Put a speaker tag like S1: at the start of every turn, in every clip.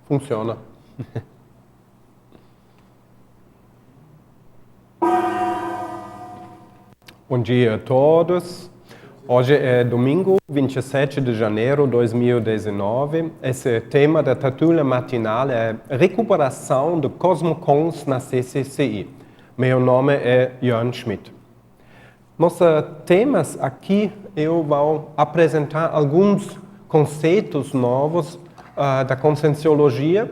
S1: Funciona. Bom dia a todos. Hoje é domingo, 27 de janeiro de 2019. Esse tema da tertúlia matinal é recuperação de Cosmocons na CCCI. Meu nome é Jörn Schmidt. Nossos temas aqui, eu vou apresentar alguns conceitos novos da Conscienciologia,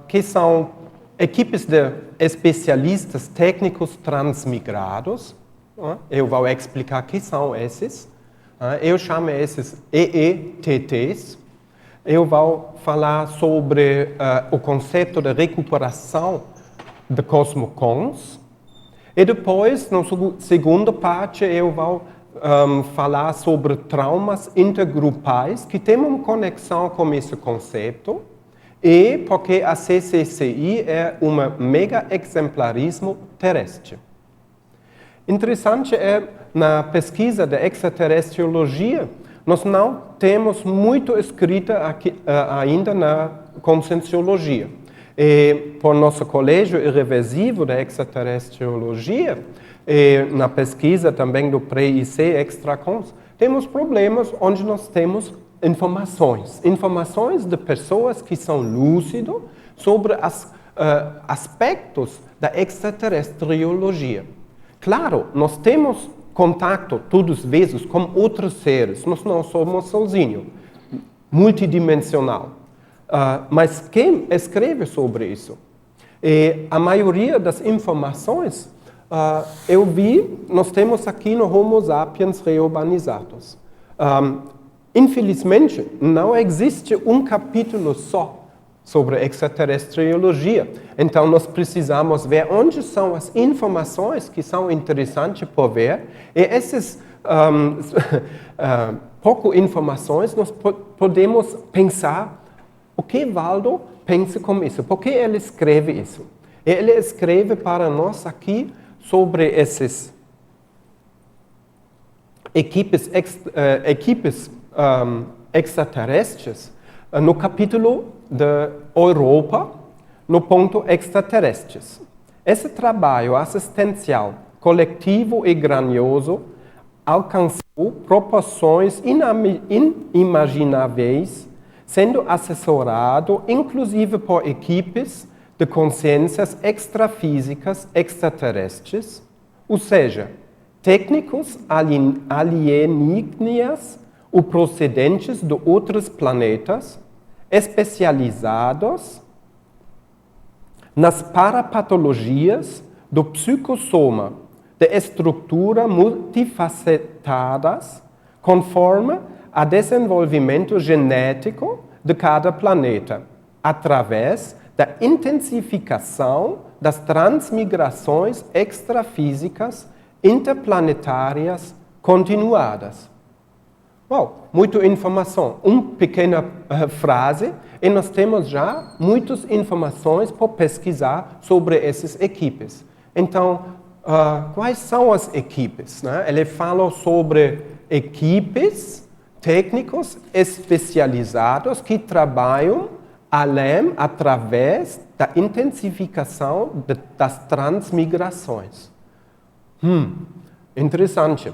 S1: que são equipes de especialistas técnicos transmigrados. Eu vou explicar o que são esses. Eu chamo esses EETTs. Eu vou falar sobre o conceito de recuperação de Cosmocons. E depois, na segunda parte, eu vou falar sobre traumas intergrupais que têm uma conexão com esse conceito e porque a CCCI é um mega exemplarismo terrestre. Interessante é, na pesquisa da extraterrestriologia, nós não temos muito escrito aqui, ainda na Conscienciologia. E por nosso colégio irreversível da extraterrestriologia, e na pesquisa também do pré-IC Extracons, temos problemas onde nós temos informações de pessoas que são lúcidas sobre aspectos da extraterrestriologia. Claro, nós temos contato todas as vezes com outros seres, nós não somos sozinhos, multidimensional. Mas quem escreve sobre isso? E a maioria das informações, eu vi, nós temos aqui no Homo sapiens reurbanizados. Infelizmente, não existe um capítulo só sobre extraterrestriologia. Então, nós precisamos ver onde são as informações que são interessantes por ver. E essas poucas informações, nós podemos pensar o que Waldo pensa com isso? Por que ele escreve isso? Ele escreve para nós aqui sobre essas equipes extraterrestres no capítulo da Europa, no ponto extraterrestres. Esse trabalho assistencial coletivo e grandioso alcançou proporções inimagináveis, sendo assessorado inclusive por equipes de consciências extrafísicas extraterrestres, ou seja, técnicos alienígenas ou procedentes de outros planetas, especializados nas parapatologias do psicossoma, de estrutura multifacetadas, conforme a desenvolvimento genético de cada planeta, através da intensificação das transmigrações extrafísicas interplanetárias continuadas. Uau, muita informação. Uma pequena frase e nós temos já muitas informações para pesquisar sobre essas equipes. Então, quais são as equipes? Né? Ele fala sobre equipes técnicos especializados que trabalham além, através da intensificação das transmigrações. Interessante.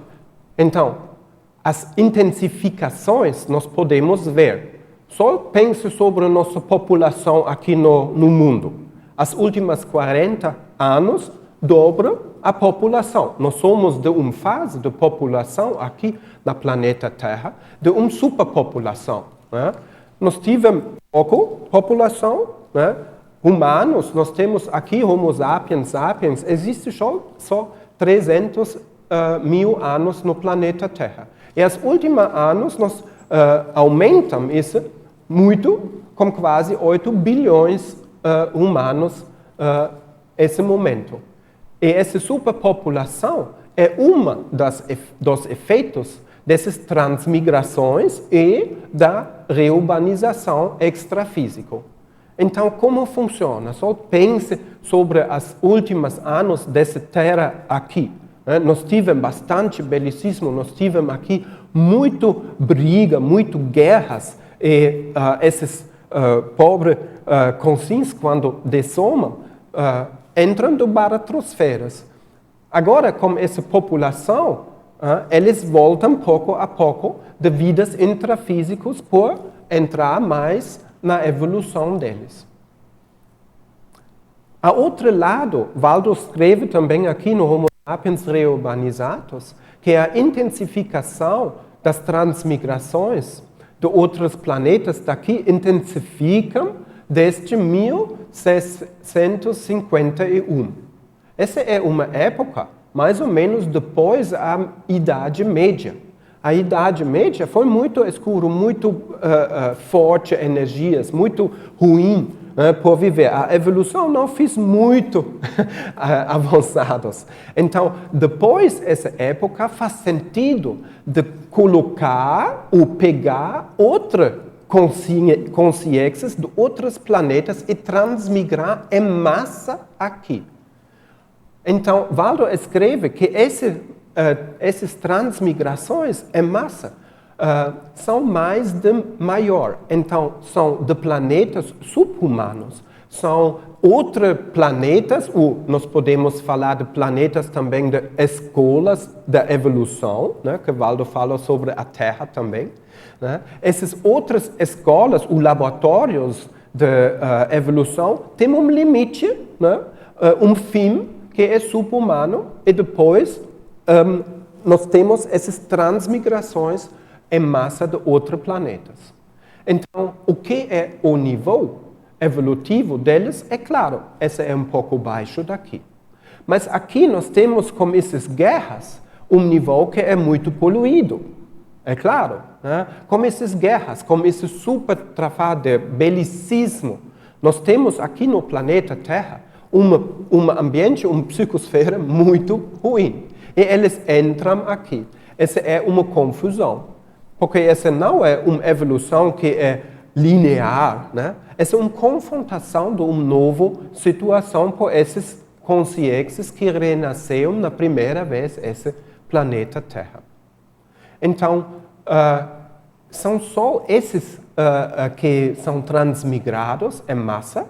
S1: Então, as intensificações nós podemos ver. Só pense sobre a nossa população aqui no mundo. As últimas 40 anos dobra a população. Nós somos de uma fase de população aqui no planeta Terra, de uma superpopulação. Né? Nós tivemos pouco população, né? Humanos, nós temos aqui Homo sapiens sapiens, existe só 300 mil anos no planeta Terra. E nos últimos anos nós aumentamos isso muito, com quase 8 bilhões humanos nesse momento. E essa superpopulação é uma dos efeitos dessas transmigrações e da reurbanização extrafísica. Então, como funciona? Só pense sobre os últimos anos dessa terra aqui. Nós tivemos bastante belicismo, nós tivemos aqui muito briga, muito guerras, e esses pobres consciência, quando dessomam, entram do baratosferas. Agora, com essa população, eles voltam pouco a pouco de vidas intrafísicas por entrar mais na evolução deles. A outro lado, Waldo escreve também aqui no Homo sapiens reurbanizados que a intensificação das transmigrações de outros planetas daqui intensificam desde 1651. Essa é uma época mais ou menos depois da Idade Média. A Idade Média foi muito escuro, muito forte energias, muito ruim por viver. A evolução não fez muito avançados. Então, depois dessa época, faz sentido de colocar ou pegar outras consciências de outros planetas e transmigrar em massa aqui. Então, Waldo escreve que essas transmigrações em massa são mais de maior. Então, são de planetas subhumanos. São outros planetas, ou nós podemos falar de planetas também de escolas da evolução, né, que Waldo fala sobre a Terra também. Né? Essas outras escolas, ou laboratórios de evolução, têm um limite, né, um fim, que é subhumano, e depois nós temos essas transmigrações em massa de outros planetas. Então, o que é o nível evolutivo deles? É claro, esse é um pouco baixo daqui. Mas aqui nós temos, com essas guerras, um nível que é muito poluído. É claro, né? Com essas guerras, com esse super trabalho de belicismo, nós temos aqui no planeta Terra um ambiente, uma psicosfera muito ruim. E eles entram aqui. Essa é uma confusão. Porque essa não é uma evolução que é linear, né? Essa é uma confrontação de uma nova situação por essas consciências que renasceram na primeira vez esse planeta Terra. Então, são só esses que são transmigrados em massa.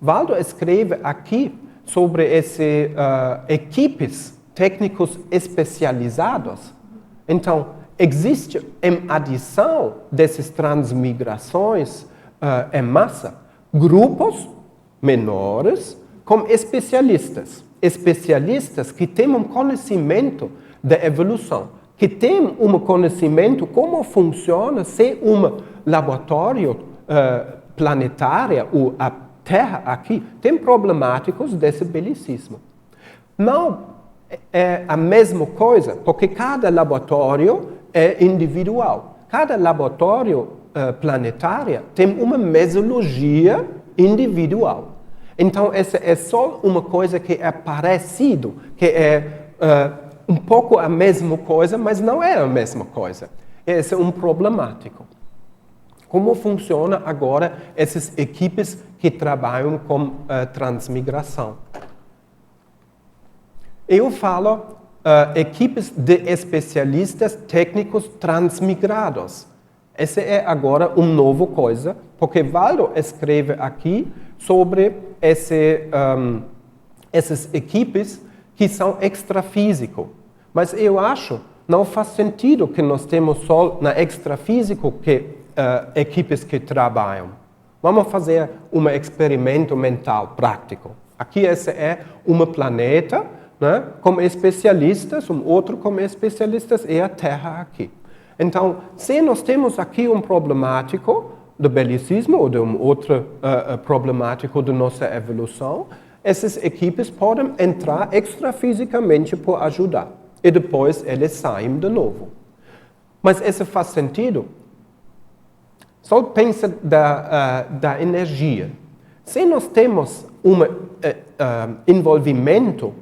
S1: Waldo escreve aqui sobre essas equipes técnicos especializados. Então, existe, em adição dessas transmigrações em massa, grupos menores com especialistas. Especialistas que têm um conhecimento da evolução, que têm um conhecimento como funciona se um laboratório planetário ou a Terra aqui tem problemáticos desse belicismo. Não é a mesma coisa, porque cada laboratório é individual. Cada laboratório planetário tem uma mesologia individual. Então, essa é só uma coisa que é parecido, que é um pouco a mesma coisa, mas não é a mesma coisa. Esse é um problemático. Como funciona agora essas equipes que trabalham com transmigração? Eu falo equipes de especialistas técnicos transmigrados. Essa é agora uma nova coisa, porque Waldo escreve aqui sobre essas equipes que são extrafísicas. Mas eu acho não faz sentido que nós temos só na extrafísico equipes que trabalham. Vamos fazer um experimento mental prático. Aqui esse é um planeta, né, com especialistas, outro com especialistas e a Terra aqui. Então, se nós temos aqui um problemático do belicismo ou de um outro problemático da nossa evolução, essas equipes podem entrar extrafisicamente por ajudar. E depois eles saem de novo. Mas isso faz sentido? Só pensa da energia. Se nós temos um envolvimento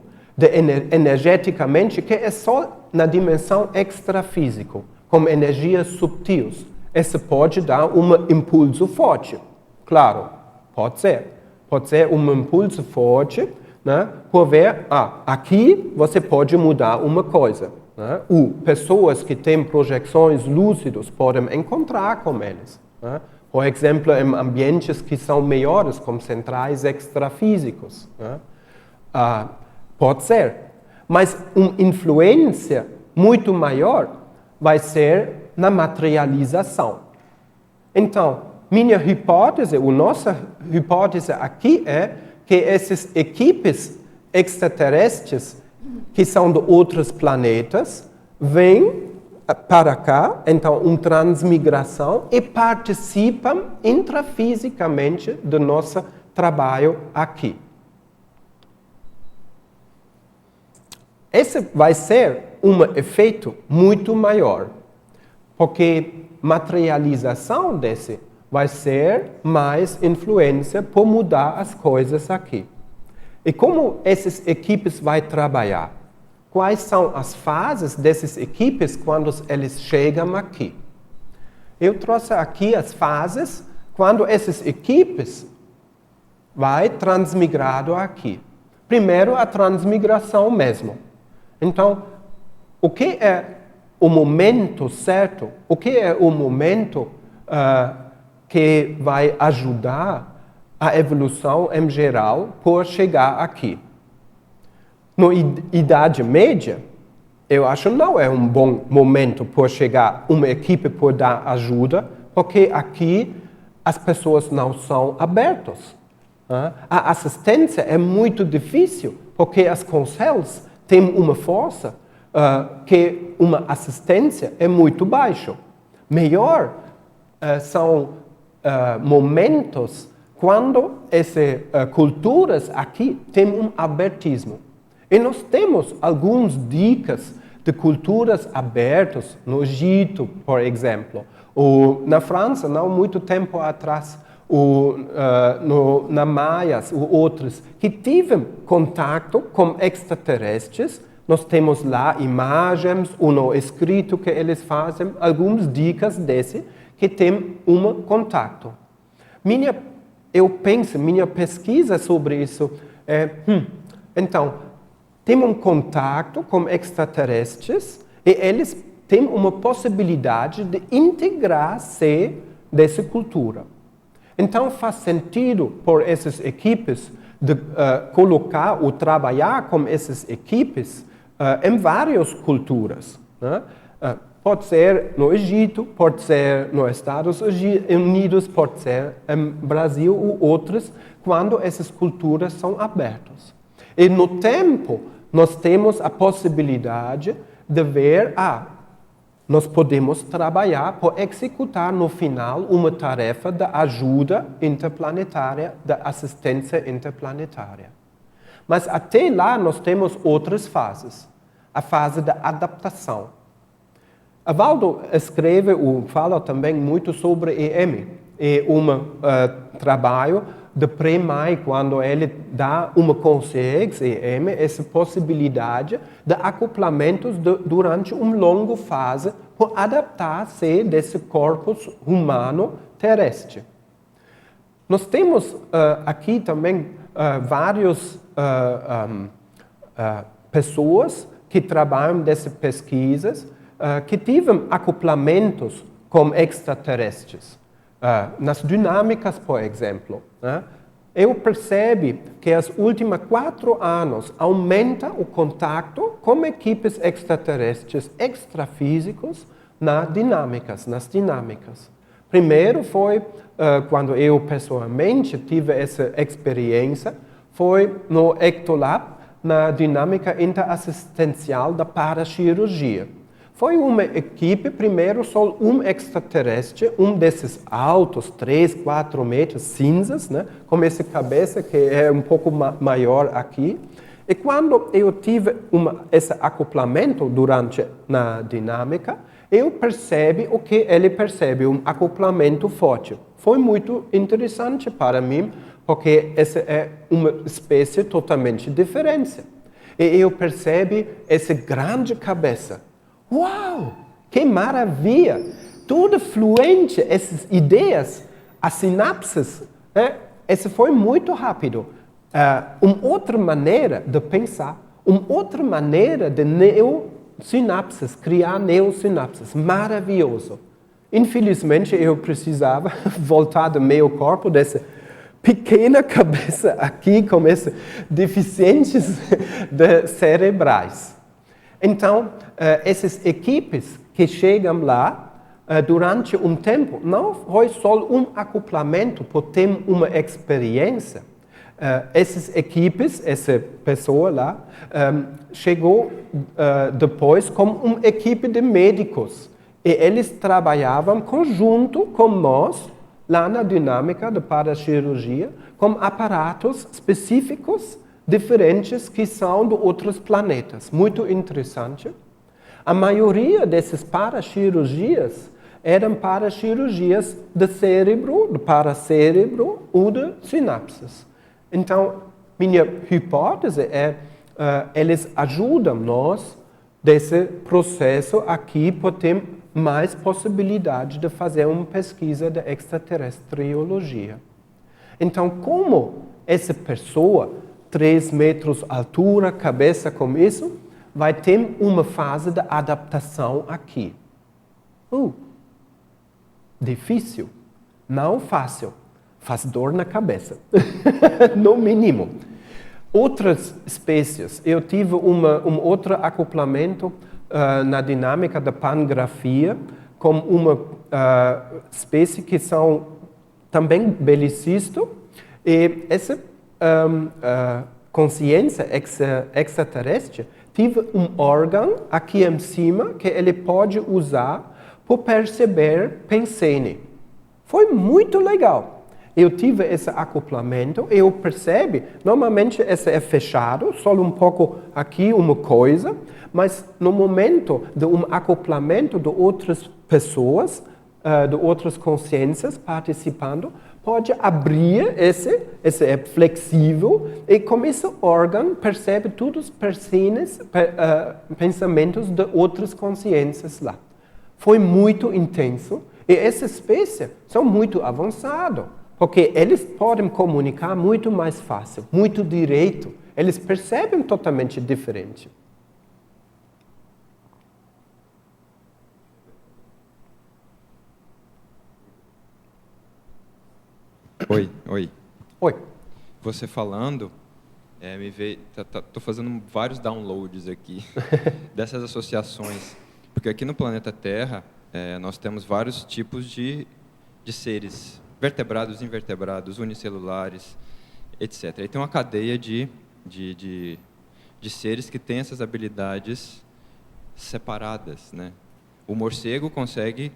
S1: energeticamente que é só na dimensão extrafísica, com energias sutis, isso pode dar um impulso forte. Claro, pode ser. Pode ser um impulso forte, né, por ver, aqui você pode mudar uma coisa. Né? Ou pessoas que têm projeções lúcidas podem encontrar com eles. Né? Por exemplo, em ambientes que são melhores, como centrais extrafísicos. Né? Pode ser. Mas uma influência muito maior vai ser na materialização. Então, minha hipótese, ou nossa hipótese aqui é que essas equipes extraterrestres que são de outros planetas vêm para cá, então, uma transmigração e participam intrafisicamente do nosso trabalho aqui. Esse vai ser um efeito muito maior, porque materialização desse vai ser mais influência por mudar as coisas aqui. E como essas equipes vão trabalhar? Quais são as fases dessas equipes quando eles chegam aqui? Eu trouxe aqui as fases quando essas equipes vão transmigrado aqui. Primeiro, a transmigração mesmo. Então, o que é o momento certo? O que é o momento que vai ajudar a evolução em geral por chegar aqui? Na Idade Média, eu acho que não é um bom momento por chegar uma equipe por dar ajuda, porque aqui as pessoas não são abertas. A assistência é muito difícil, porque as conselhos têm uma força que uma assistência é muito baixa. Melhor são momentos quando essas culturas aqui têm um abertismo. E nós temos algumas dicas de culturas abertas no Egito, por exemplo, ou na França, não muito tempo atrás, ou na Maias, ou outros, que tiveram contato com extraterrestres. Nós temos lá imagens, ou no escrito que eles fazem, algumas dicas desse que tem um contato. Eu penso, minha pesquisa sobre isso é, então, tem um contato com extraterrestres e eles têm uma possibilidade de integrar-se dessa cultura. Então, faz sentido por essas equipes de colocar ou trabalhar com essas equipes em várias culturas. Né? Pode ser no Egito, pode ser nos Estados Unidos, pode ser no Brasil ou outras, quando essas culturas são abertas. E no tempo, nós temos a possibilidade de ver, nós podemos trabalhar por executar no final uma tarefa de ajuda interplanetária, de assistência interplanetária. Mas até lá nós temos outras fases. A fase da adaptação. Valdo escreve ou fala também muito sobre EM. É um trabalho de pré-mai, quando ele dá consegue, EM, essa possibilidade de acoplamentos durante uma longa fase para adaptar-se desse corpo humano terrestre. Nós temos aqui também várias pessoas que trabalham nessas pesquisas que tiveram acoplamentos com extraterrestres. Nas dinâmicas, por exemplo, eu percebo que nos últimos 4 anos aumenta o contato com equipes extraterrestres extrafísicos nas dinâmicas. Primeiro foi, quando eu pessoalmente tive essa experiência, foi no Ectolab, na dinâmica interassistencial da paracirurgia. Foi uma equipe, primeiro só extraterrestre, desses altos, 3, 4 metros, cinzas, né? Com essa cabeça que é um pouco maior aqui. E quando eu tive esse acoplamento na dinâmica, eu percebi o que ele percebe, um acoplamento forte. Foi muito interessante para mim, porque essa é uma espécie totalmente diferente. E eu percebi essa grande cabeça. Uau! Que maravilha! Tudo fluente, essas ideias, as sinapses, isso foi muito rápido. Uma outra maneira de pensar, uma outra maneira de neosinapses, criar neosinapses, maravilhoso. infelizmente, eu precisava voltar do meu corpo, dessa pequena cabeça aqui, com essas deficiências cerebrais. Então, essas equipes que chegam lá, durante um tempo, não foi só um acoplamento, porque tem uma experiência. Essas equipes, essa pessoa lá, chegou depois como uma equipe de médicos. E eles trabalhavam conjunto com nós, lá na dinâmica da paracirurgia, com aparatos específicos, diferentes, que são de outros planetas. Muito interessante. A maioria dessas paracirurgias eram paracirurgias do cérebro, do paracérebro ou de sinapses. Então, minha hipótese é eles ajudam nós desse processo aqui, porque tem mais possibilidade de fazer uma pesquisa de extraterrestriologia. Então, como essa pessoa, 3 metros de altura, cabeça como isso, vai ter uma fase de adaptação aqui. Difícil, não fácil, faz dor na cabeça, no mínimo. Outras espécies, eu tive um outro acoplamento na dinâmica da pangrafia, com uma espécie que são também belicisto, e essa consciência extraterrestre tive um órgão aqui em cima que ele pode usar para perceber pensene. Foi muito legal. Eu tive esse acoplamento e eu percebo, normalmente esse é fechado, só um pouco aqui uma coisa, mas no momento de um acoplamento de outras pessoas, de outras consciências participando, pode abrir esse é flexível, e com esse órgão percebe todos os pensamentos de outras consciências lá. Foi muito intenso, e essas espécies são muito avançadas, porque eles podem comunicar muito mais fácil, muito direito. Eles percebem totalmente diferente.
S2: Oi.
S1: Oi.
S2: Você falando, me veio, tô fazendo vários downloads aqui dessas associações, porque aqui no planeta Terra nós temos vários tipos de seres, vertebrados, invertebrados, unicelulares, etc. E tem uma cadeia de seres que têm essas habilidades separadas, né? O morcego consegue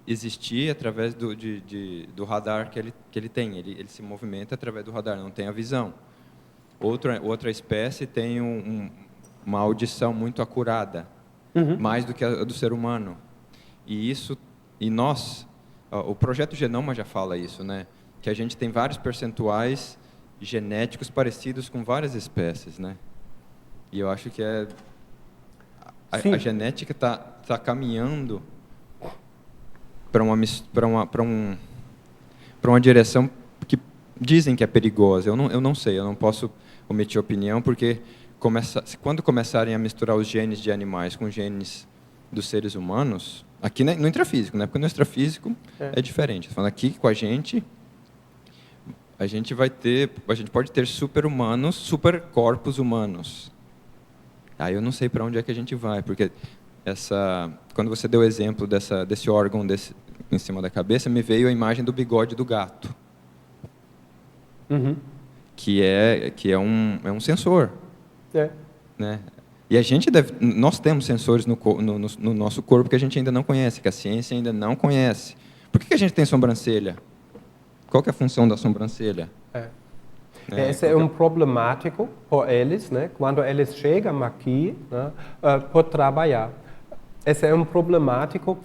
S2: existir através do radar que ele tem. Ele se movimenta através do radar, não tem a visão. Outra espécie tem uma audição muito acurada, mais do que a do ser humano. E nós, o Projeto Genoma já fala isso, né? Que a gente tem vários percentuais genéticos parecidos com várias espécies, né? E eu acho que a genética tá caminhando para uma direção que dizem que é perigosa. Eu não sei, eu não posso omitir opinião, porque quando começarem a misturar os genes de animais com genes dos seres humanos, aqui no intrafísico, né? Porque no extrafísico é diferente. Falando aqui com a gente pode ter super-humanos, super-corpos humanos. Aí eu não sei para onde é que a gente vai, porque quando você deu o exemplo desse órgão em cima da cabeça, me veio a imagem do bigode do gato, que é um sensor, né? E nós temos sensores no nosso corpo que a gente ainda não conhece, que a ciência ainda não conhece. Por que a gente tem sobrancelha? Qual que é a função da sobrancelha?
S1: Esse é problemático para eles, né? Quando eles chegam aqui, né, para trabalhar. Esse é problemático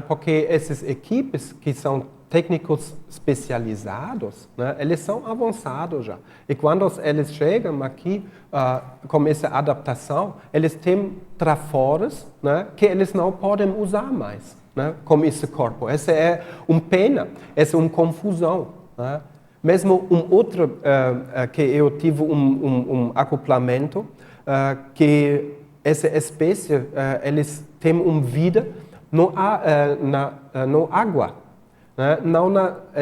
S1: porque essas equipes que são técnicos especializados, né, eles são avançados já. E quando eles chegam aqui com essa adaptação, eles têm trafores, né, que eles não podem usar mais, né, com esse corpo. Essa é uma pena, essa é uma confusão, né? Mesmo outro que eu tive um acoplamento, que essa espécie, eles têm uma vida não há não água. Né?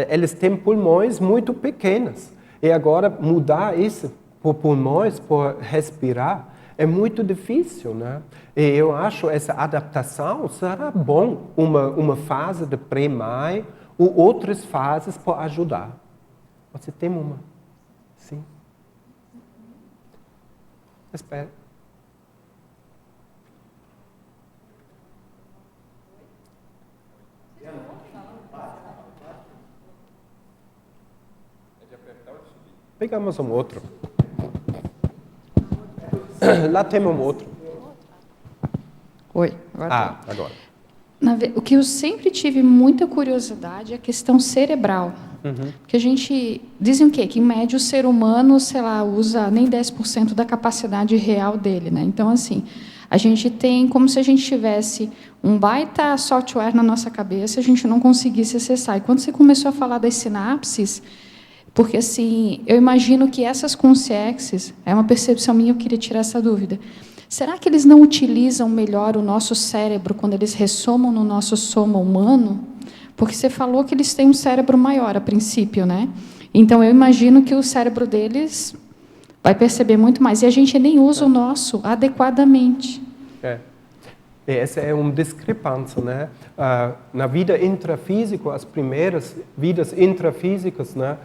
S1: Eles têm pulmões muito pequenos. E agora mudar isso por pulmões, por respirar, é muito difícil. Né? E eu acho essa adaptação será bom, uma fase de pré-mai ou outras fases para ajudar. Você tem uma? Sim. Espera. Pegamos um outro. Lá tem um outro.
S3: Oi, agora.
S1: Agora.
S3: O que eu sempre tive muita curiosidade é a questão cerebral. Porque a gente... Dizem o quê? Que, em média, o ser humano, sei lá, usa nem 10% da capacidade real dele, né? Então, assim, a gente tem como se a gente tivesse um baita software na nossa cabeça e a gente não conseguisse acessar. E quando você começou a falar das sinapses... Porque, assim, eu imagino que essas consciências, é uma percepção minha, eu queria tirar essa dúvida. Será que eles não utilizam melhor o nosso cérebro quando eles ressomam no nosso soma humano? Porque você falou que eles têm um cérebro maior, a princípio, né? Então, eu imagino que o cérebro deles vai perceber muito mais. E a gente nem usa o nosso adequadamente.
S1: Essa é uma discrepância, né? Na vida intrafísica, as primeiras vidas intrafísicas, né,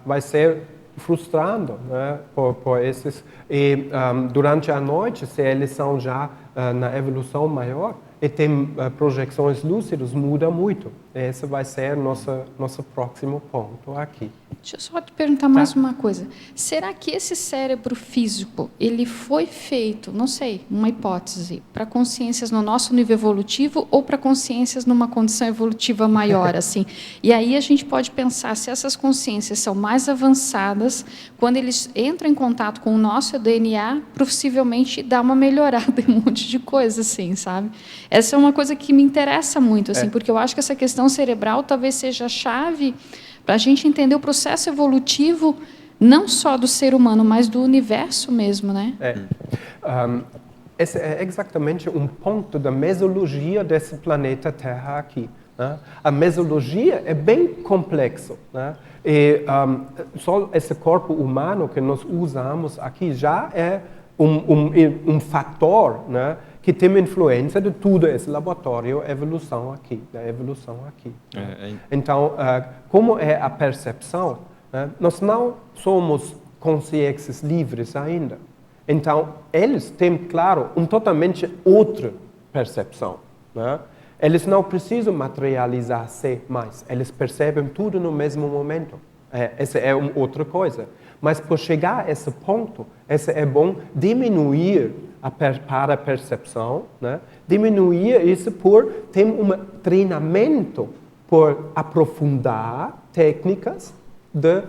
S1: vai ser frustrando, né, por esses. E durante a noite, se eles são já na evolução maior, e tem projeções lúcidas, muda muito. Esse vai ser nosso próximo ponto aqui.
S3: Deixa eu só te perguntar mais uma coisa. Será que esse cérebro físico, ele foi feito, não sei, uma hipótese, para consciências no nosso nível evolutivo ou para consciências numa condição evolutiva maior, assim? E aí a gente pode pensar se essas consciências são mais avançadas, quando eles entram em contato com o nosso DNA, possivelmente dá uma melhorada em um monte de coisa, assim, sabe? Essa é uma coisa que me interessa muito, assim, porque eu acho que essa questão cerebral talvez seja a chave para a gente entender o processo evolutivo, não só do ser humano, mas do universo mesmo, né?
S1: Esse é exatamente um ponto da mesologia desse planeta Terra aqui. Né? A mesologia é bem complexa. Né? E só esse corpo humano que nós usamos aqui já é um fator, né, que tem influência de tudo esse laboratório da evolução aqui. Então, como é a percepção, né, nós não somos consciências livres ainda. Então, eles têm, claro, totalmente outra percepção. Né? Eles não precisam materializar-se mais. Eles percebem tudo no mesmo momento. Essa é uma outra coisa. Mas, por chegar a esse ponto, é bom diminuir para a percepção, né? Diminuir isso por ter um treinamento por aprofundar técnicas de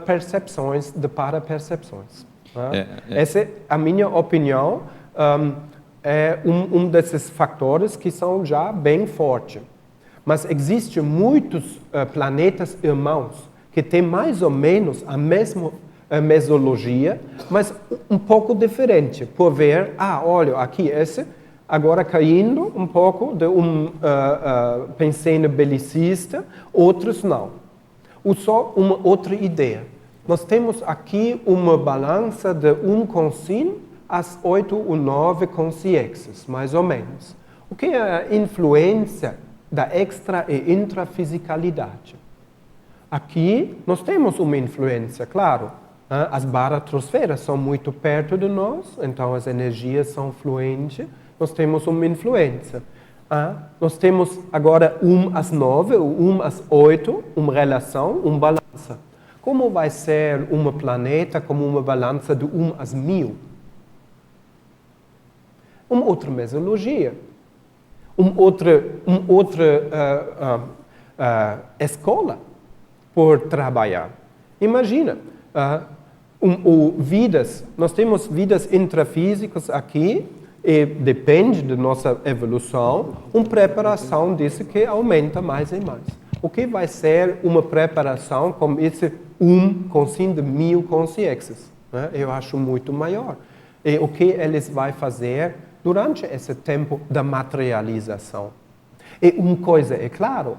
S1: percepções, de para-percepções. Né? Essa é a minha opinião. É um desses fatores que são já bem fortes. Mas existem muitos planetas irmãos que têm mais ou menos a mesma mesologia, mas um pouco diferente, por ver, olha, aqui esse, agora caindo um pouco de pensamento belicista, outros não. Ou só uma outra ideia. Nós temos aqui uma balança de 1 com 5 às 8 ou 9 consciências, mais ou menos. O que é a influência da extra e intrafisicalidade? Aqui nós temos uma influência, claro. As baratrosferas são muito perto de nós, então as energias são fluentes, nós temos uma influência. Nós temos agora 1 às 9 ou 1 às 8, uma relação, uma balança. Como vai ser um planeta como uma balança de 1 às 1000? Uma outra mesologia. Uma outra escola por trabalhar. Imagina, nós temos vidas intrafísicas aqui, e depende da nossa evolução, uma preparação disso que aumenta mais e mais. O que vai ser uma preparação como esse com 5.000 consciências? Né? Eu acho muito maior. E o que eles vão fazer durante esse tempo da materialização? E uma coisa é claro,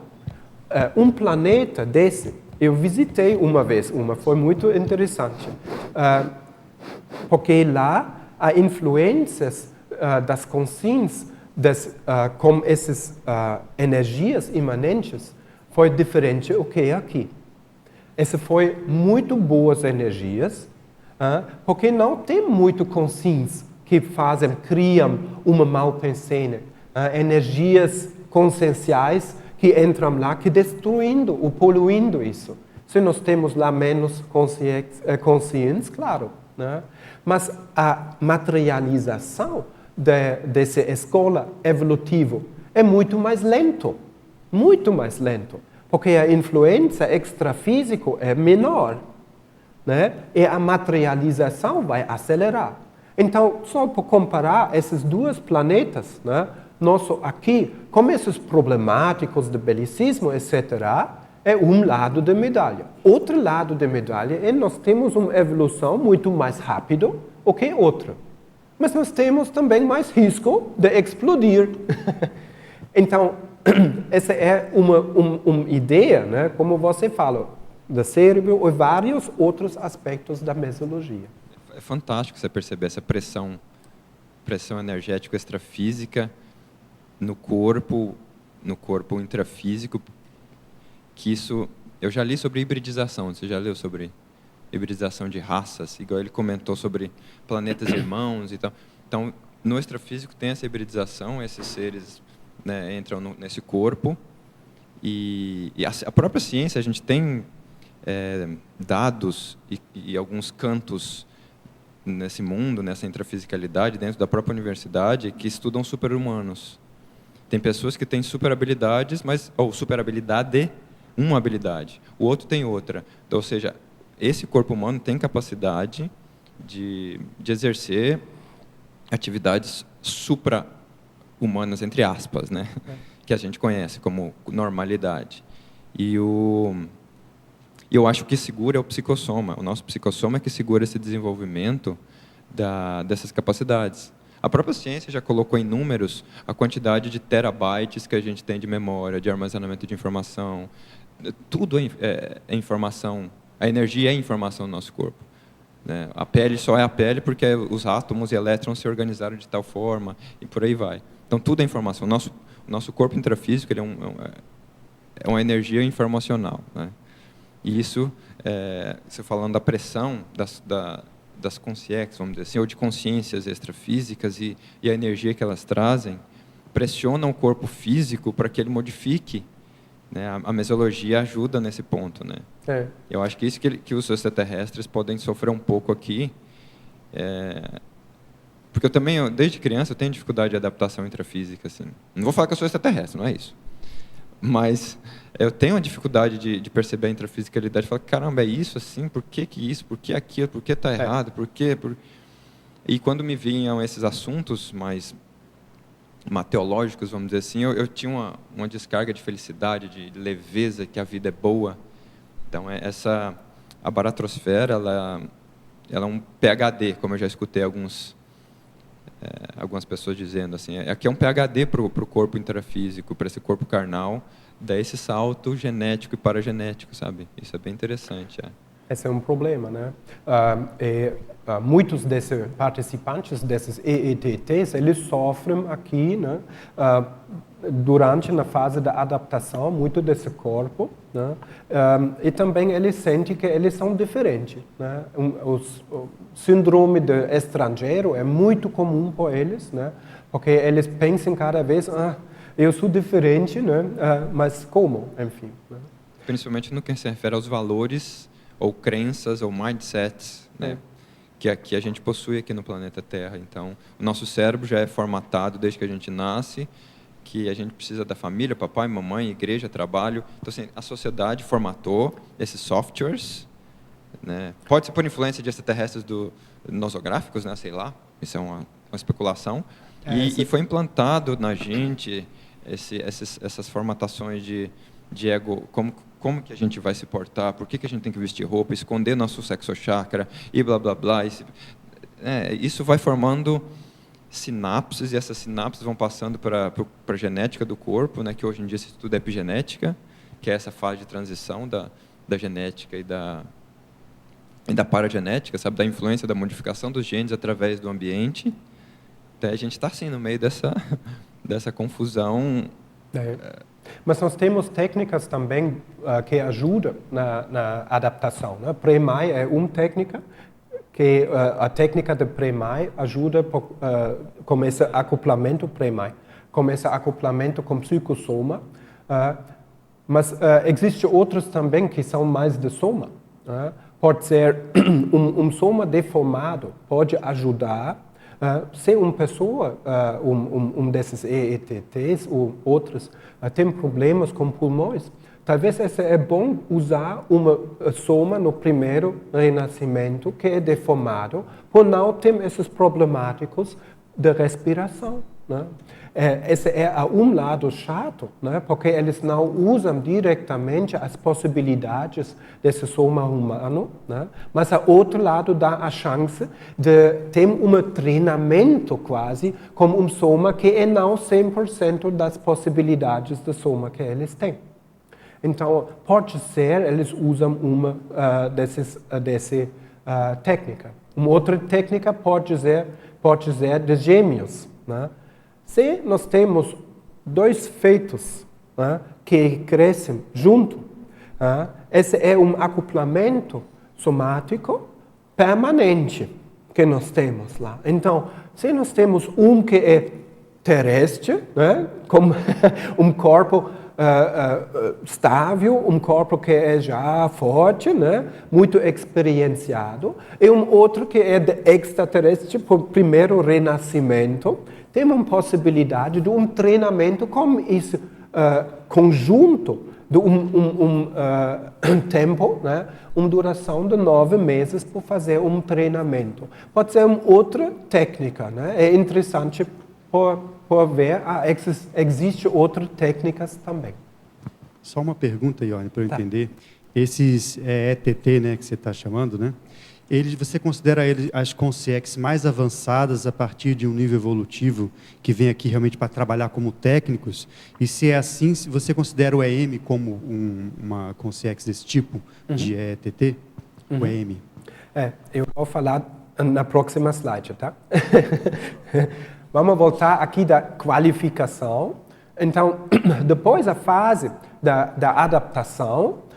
S1: um planeta desse, eu visitei uma vez, foi muito interessante, porque lá há influências das consciências, com essas energias imanentes, foi diferente do que aqui. Essas foram muito boas energias, porque não tem muito consciência que criam uma mal pensene, energias conscienciais que entram lá, que destruindo ou poluindo isso. Se nós temos lá menos consciência, claro, né? Mas a materialização dessa escola evolutiva é muito mais lento, porque a influência extrafísica é menor, né? E a materialização vai acelerar. Então, só para comparar esses dois planetas, né? Nosso aqui, com esses problemáticos de belicismo, etc., é um lado da medalha. Outro lado da medalha é nós temos uma evolução muito mais rápida do que outra. Mas nós temos também mais risco de explodir. Então, essa é uma ideia, né? Como você fala, do cérebro e vários outros aspectos da mesologia.
S2: É fantástico você perceber essa pressão energética extrafísica no corpo intrafísico, que isso, eu já li sobre hibridização, você já leu sobre hibridização de raças, igual ele comentou sobre planetas irmãos e tal. Então, no extrafísico tem essa hibridização, esses seres, né, entram nesse corpo, e a própria ciência, a gente tem dados e alguns cantos nesse mundo, nessa intrafisicalidade, dentro da própria universidade, que estudam super-humanos. Tem pessoas que têm super habilidades, ou super habilidade, uma habilidade, o outro tem outra. Então, ou seja, esse corpo humano tem capacidade de exercer atividades supra-humanas, entre aspas, né? Que a gente conhece como normalidade. E eu acho que segura é o psicossoma. O nosso psicossoma é que segura esse desenvolvimento dessas capacidades. A própria ciência já colocou em números a quantidade de terabytes que a gente tem de memória, de armazenamento de informação. Tudo é informação. A energia é informação no nosso corpo, né? A pele só é a pele porque os átomos e elétrons se organizaram de tal forma, e por aí vai. Então, tudo é informação. O nosso corpo intrafísico ele é uma energia informacional, né? E isso, você falando da pressão das consciências, vamos dizer assim, ou de consciências extrafísicas e a energia que elas trazem, pressiona o corpo físico para que ele modifique, né? A mesologia ajuda nesse ponto, né? Eu acho que isso que os extraterrestres podem sofrer um pouco aqui, porque eu também, desde criança, eu tenho dificuldade de adaptação intrafísica, assim. Não vou falar que eu sou extraterrestre, não é isso. Mas eu tenho a dificuldade de perceber a intrafisicalidade, falar, caramba, é isso assim? Por que isso? Por que aquilo? Por que está errado? Por quê? E quando me vinham esses assuntos mais teológicos, vamos dizer assim, eu tinha uma descarga de felicidade, de leveza, que a vida é boa. Então, a baratrosfera, ela é um PhD, como eu já escutei algumas pessoas dizendo assim, aqui é um PhD para o corpo intrafísico, para esse corpo carnal, dá esse salto genético e paragenético, sabe? Isso é bem interessante.
S1: Esse é um problema, né? Muitos desses participantes desses EETTs, eles sofrem aqui, né? Durante a fase da adaptação, muito desse corpo, né? E também eles sentem que eles são diferentes, né? O síndrome de estrangeiro é muito comum para eles, né? Porque eles pensam cada vez, eu sou diferente, né? Mas como, enfim, né?
S2: Principalmente no que se refere aos valores ou crenças ou mindsets, né? Que aqui a gente possui aqui no planeta Terra. Então, o nosso cérebro já é formatado desde que a gente nasce, que a gente precisa da família, papai, mamãe, igreja, trabalho. Então, assim, a sociedade formatou esses softwares, né? Pode ser por influência de extraterrestres nosográficos, né? Sei lá, isso é uma especulação. E foi implantado na gente essas formatações de ego, como que a gente vai se portar, por que a gente tem que vestir roupa, esconder nosso sexo chakra e blá, blá, blá. Isso vai formando sinapses, e essas sinapses vão passando para a genética do corpo, né, que hoje em dia se estuda epigenética, que é essa fase de transição da genética e da paragenética, sabe, da influência da modificação dos genes através do ambiente. Então, a gente está assim no meio dessa confusão.
S1: Mas nós temos técnicas também que ajudam na adaptação, né? Pré-Mai é uma técnica, que a técnica de Pré-Mai ajuda com esse acoplamento Pré-Mai, com esse acoplamento com psicossoma, mas existem outros também que são mais de soma. Pode ser um soma deformado, pode ajudar. Se uma pessoa, desses EETTs ou outros, tem problemas com pulmões, talvez é bom usar uma soma no primeiro renascimento, que é deformado, por não ter esses problemáticos de respiração. Né? Esse é um lado chato, né? Porque eles não usam diretamente as possibilidades desse soma humano, né? Mas o outro lado dá a chance de ter um treinamento quase como um soma que é não 100% das possibilidades do soma que eles têm. Então, pode ser, eles usam uma dessa técnica. Uma outra técnica pode ser de gêmeos, né? Se nós temos dois feitos, né, que crescem junto, esse é um acoplamento somático permanente que nós temos lá. Então, se nós temos um que é terrestre, né, como um corpo estável, um corpo que é já forte, né, muito experienciado, e um outro que é de extraterrestre por primeiro renascimento, tem uma possibilidade de um treinamento com esse conjunto de um tempo, né, uma duração de 9 meses para fazer um treinamento. Pode ser uma outra técnica, né? É interessante por ver, existem outras técnicas também.
S4: Só uma pergunta, Ione, para eu entender. Esses ETT, né, que você está chamando, né? Você considera as consciências mais avançadas a partir de um nível evolutivo que vem aqui realmente para trabalhar como técnicos? E se é assim, você considera o EM como uma consciência desse tipo de ETT? O EM?
S1: Eu vou falar na próxima slide, tá? Vamos voltar aqui da qualificação. Então, depois da fase da adaptação,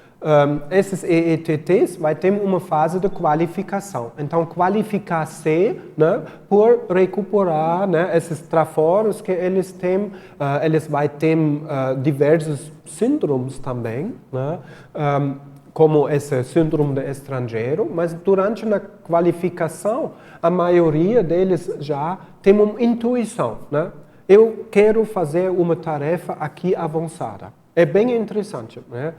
S1: esses EETTs vai ter uma fase de qualificação. Então, qualificar-se, né, por recuperar, né, esses traforos que eles têm. Eles vão ter diversos síndromes também, né, como esse síndrome do estrangeiro, mas durante a qualificação, a maioria deles já tem uma intuição, né? Eu quero fazer uma tarefa aqui avançada. É bem interessante, né?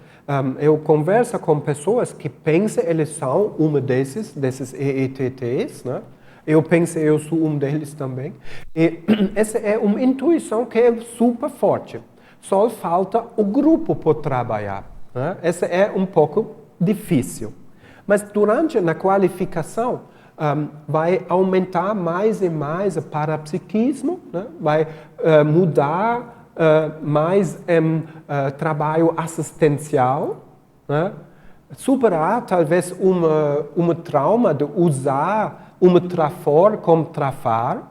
S1: Eu converso com pessoas que pensam eles são uma desses EETTs, né? Eu penso eu sou um deles também. E essa é uma intuição que é super forte. Só falta o grupo para trabalhar, né? Essa é um pouco difícil. Mas durante a qualificação, vai aumentar mais e mais o parapsiquismo, né? Vai mudar mais trabalho assistencial, né? Superar talvez uma trauma de usar uma trafor como trafar.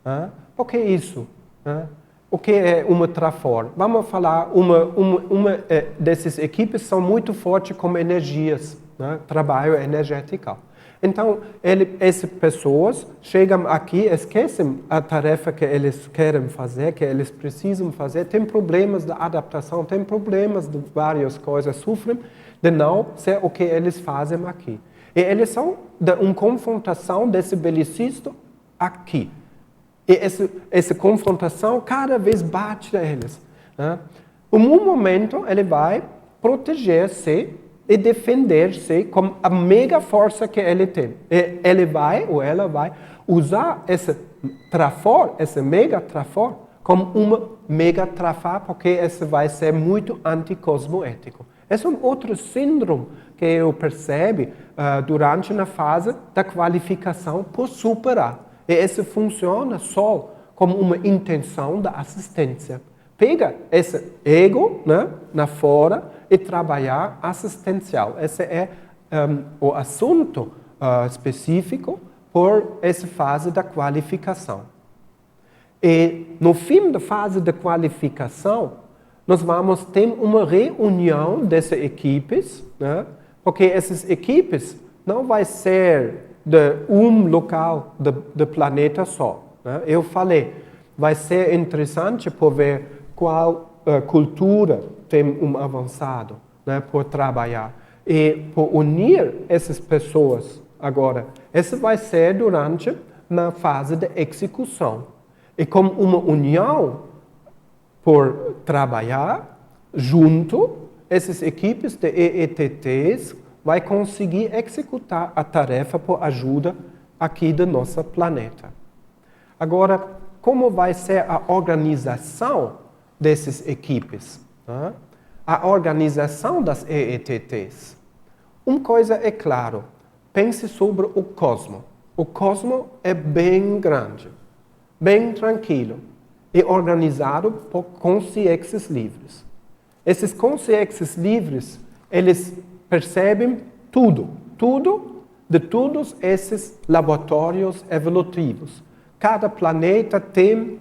S1: Né? O que é isso? Né? O que é uma trafor? Vamos falar, uma dessas equipes são muito fortes com energias, né? Trabalho energético. Então, essas pessoas chegam aqui, esquecem a tarefa que eles querem fazer, que eles precisam fazer, tem problemas de adaptação, tem problemas de várias coisas, sofrem de não ser o que eles fazem aqui. E eles são de uma confrontação desse belicista aqui. E essa confrontação cada vez bate neles. Né? Em um momento, ele vai proteger-se e defender-se com a mega força que ele tem. E ele vai, ou ela vai, usar esse trafor, esse mega trafor, como uma mega trafar, porque esse vai ser muito anticosmoético. Esse é um outro síndrome que eu percebo durante a fase da qualificação por superar. E isso funciona só como uma intenção da assistência. Pega esse ego, né, na fora e trabalhar assistencial. Esse é o assunto específico por essa fase da qualificação. E no fim da fase da qualificação, nós vamos ter uma reunião dessas equipes, né? Porque essas equipes não vai ser de um local do planeta só. Né? Eu falei, vai ser interessante por ver qual cultura tem avançado, né, por trabalhar. E por unir essas pessoas agora, isso vai ser durante na fase de execução. E como uma união por trabalhar junto, essas equipes de EETTs vai conseguir executar a tarefa por ajuda aqui do nosso planeta. Agora, como vai ser a organização dessas equipes? Né? A organização das EETTs. Uma coisa é claro, pense sobre o cosmos. O cosmos é bem grande, bem tranquilo e organizado por consciências livres. Esses consciências livres, eles percebem tudo de todos esses laboratórios evolutivos. Cada planeta tem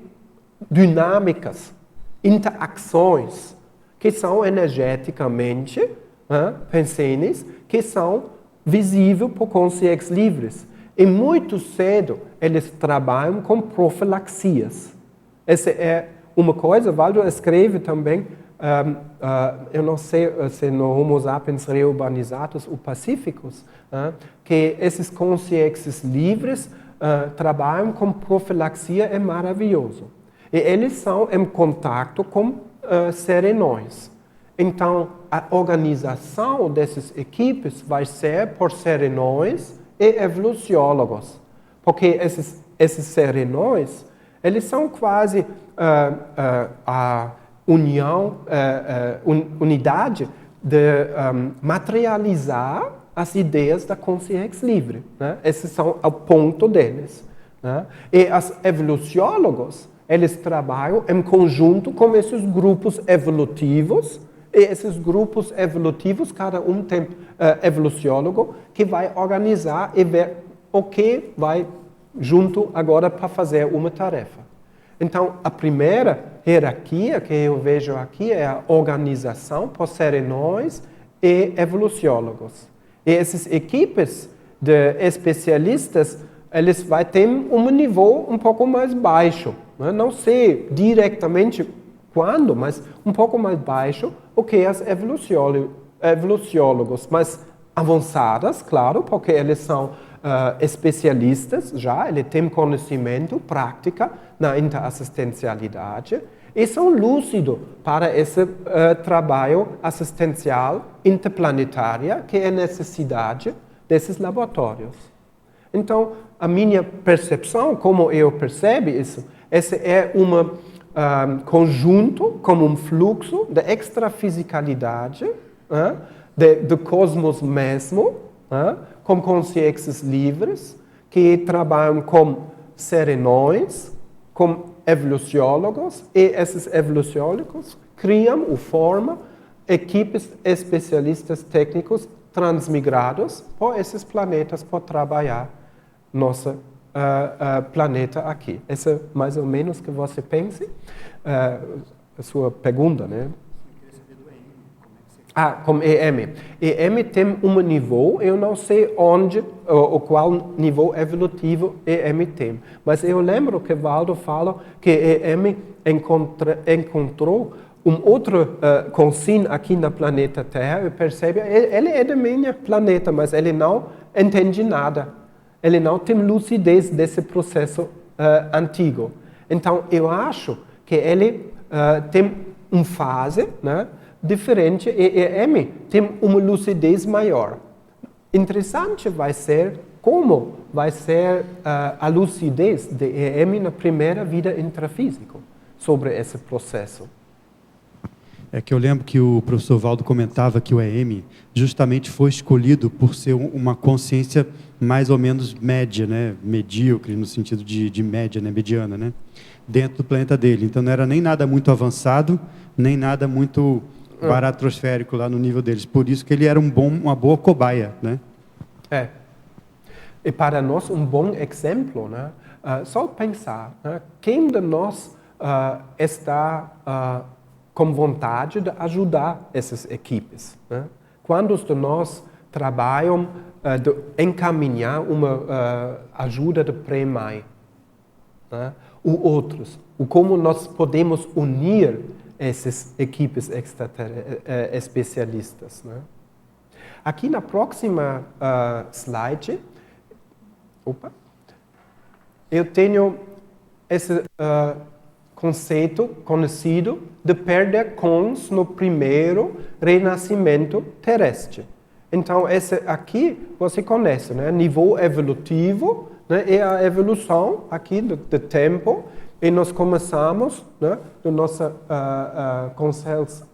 S1: dinâmicas, interações que são energeticamente pensadas, que são visíveis por consciências livres. E muito cedo eles trabalham com profilaxias. Essa é uma coisa, Waldo escreve também, eu não sei se no Homo sapiens reurbanizados ou pacíficos, que esses consciências livres trabalham com profilaxia, é maravilhoso. E eles são em contato com serenões. Então, a organização dessas equipes vai ser por serenões e evoluciólogos. Porque esses serenões, eles são quase a unidade de materializar as ideias da consciência livre. Né? Esses são o ponto deles. Né? E os evoluciólogos, eles trabalham em conjunto com esses grupos evolutivos, e esses grupos evolutivos, cada um tem evoluciólogo que vai organizar e ver o que vai junto agora para fazer uma tarefa. Então, a primeira hierarquia que eu vejo aqui é a organização por serenões e evoluciólogos. E essas equipes de especialistas, eles vão ter um nível um pouco mais baixo. Né? Não sei diretamente quando, mas um pouco mais baixo do que os evoluciólogos. Mas avançadas, claro, porque eles são especialistas já, eles têm conhecimento, prática na interassistencialidade e são lúcidos para esse trabalho assistencial interplanetário que é necessidade desses laboratórios. Então, a minha percepção, como eu percebo isso, esse é conjunto, como um fluxo de extrafisicalidade, do cosmos mesmo, com consciências livres, que trabalham com serenões, com evoluciólogos, e esses evoluciólogos criam ou formam equipes especialistas técnicos transmigrados por esses planetas para trabalhar nosso planeta aqui. Essa é mais ou menos que você pense. A sua pergunta, né? Com EM. EM tem um nível, eu não sei onde, ou qual nível evolutivo EM tem. Mas eu lembro que Waldo falou que EM encontrou outro consim aqui no planeta Terra e percebe, ele é do meu planeta, mas ele não entende nada. Ele não tem lucidez desse processo antigo. Então, eu acho que ele tem uma fase, né, diferente, e EM tem uma lucidez maior. Interessante vai ser como vai ser a lucidez de EM na primeira vida intrafísica sobre esse processo.
S4: É que eu lembro que o professor Valdo comentava que o EM justamente foi escolhido por ser uma consciência mais ou menos média, né? Medíocre, no sentido de média, né? Mediana, né? Dentro do planeta dele. Então, não era nem nada muito avançado, nem nada muito baratrosférico lá no nível deles. Por isso que ele era uma boa cobaia, né?
S1: É. E para nós, um bom exemplo, né? Só pensar, né? Quem de nós está com vontade de ajudar essas equipes, né? Quantos de nós trabalham de encaminhar uma ajuda de pré-mãe, né? Ou outros? Ou como nós podemos unir essas equipes especialistas, né? Aqui na próxima slide, eu tenho esse conceito conhecido de perder cons no primeiro renascimento terrestre. Então, esse aqui você conhece, né? Nível evolutivo, né? É a evolução aqui do tempo. E nós começamos, né? Com seres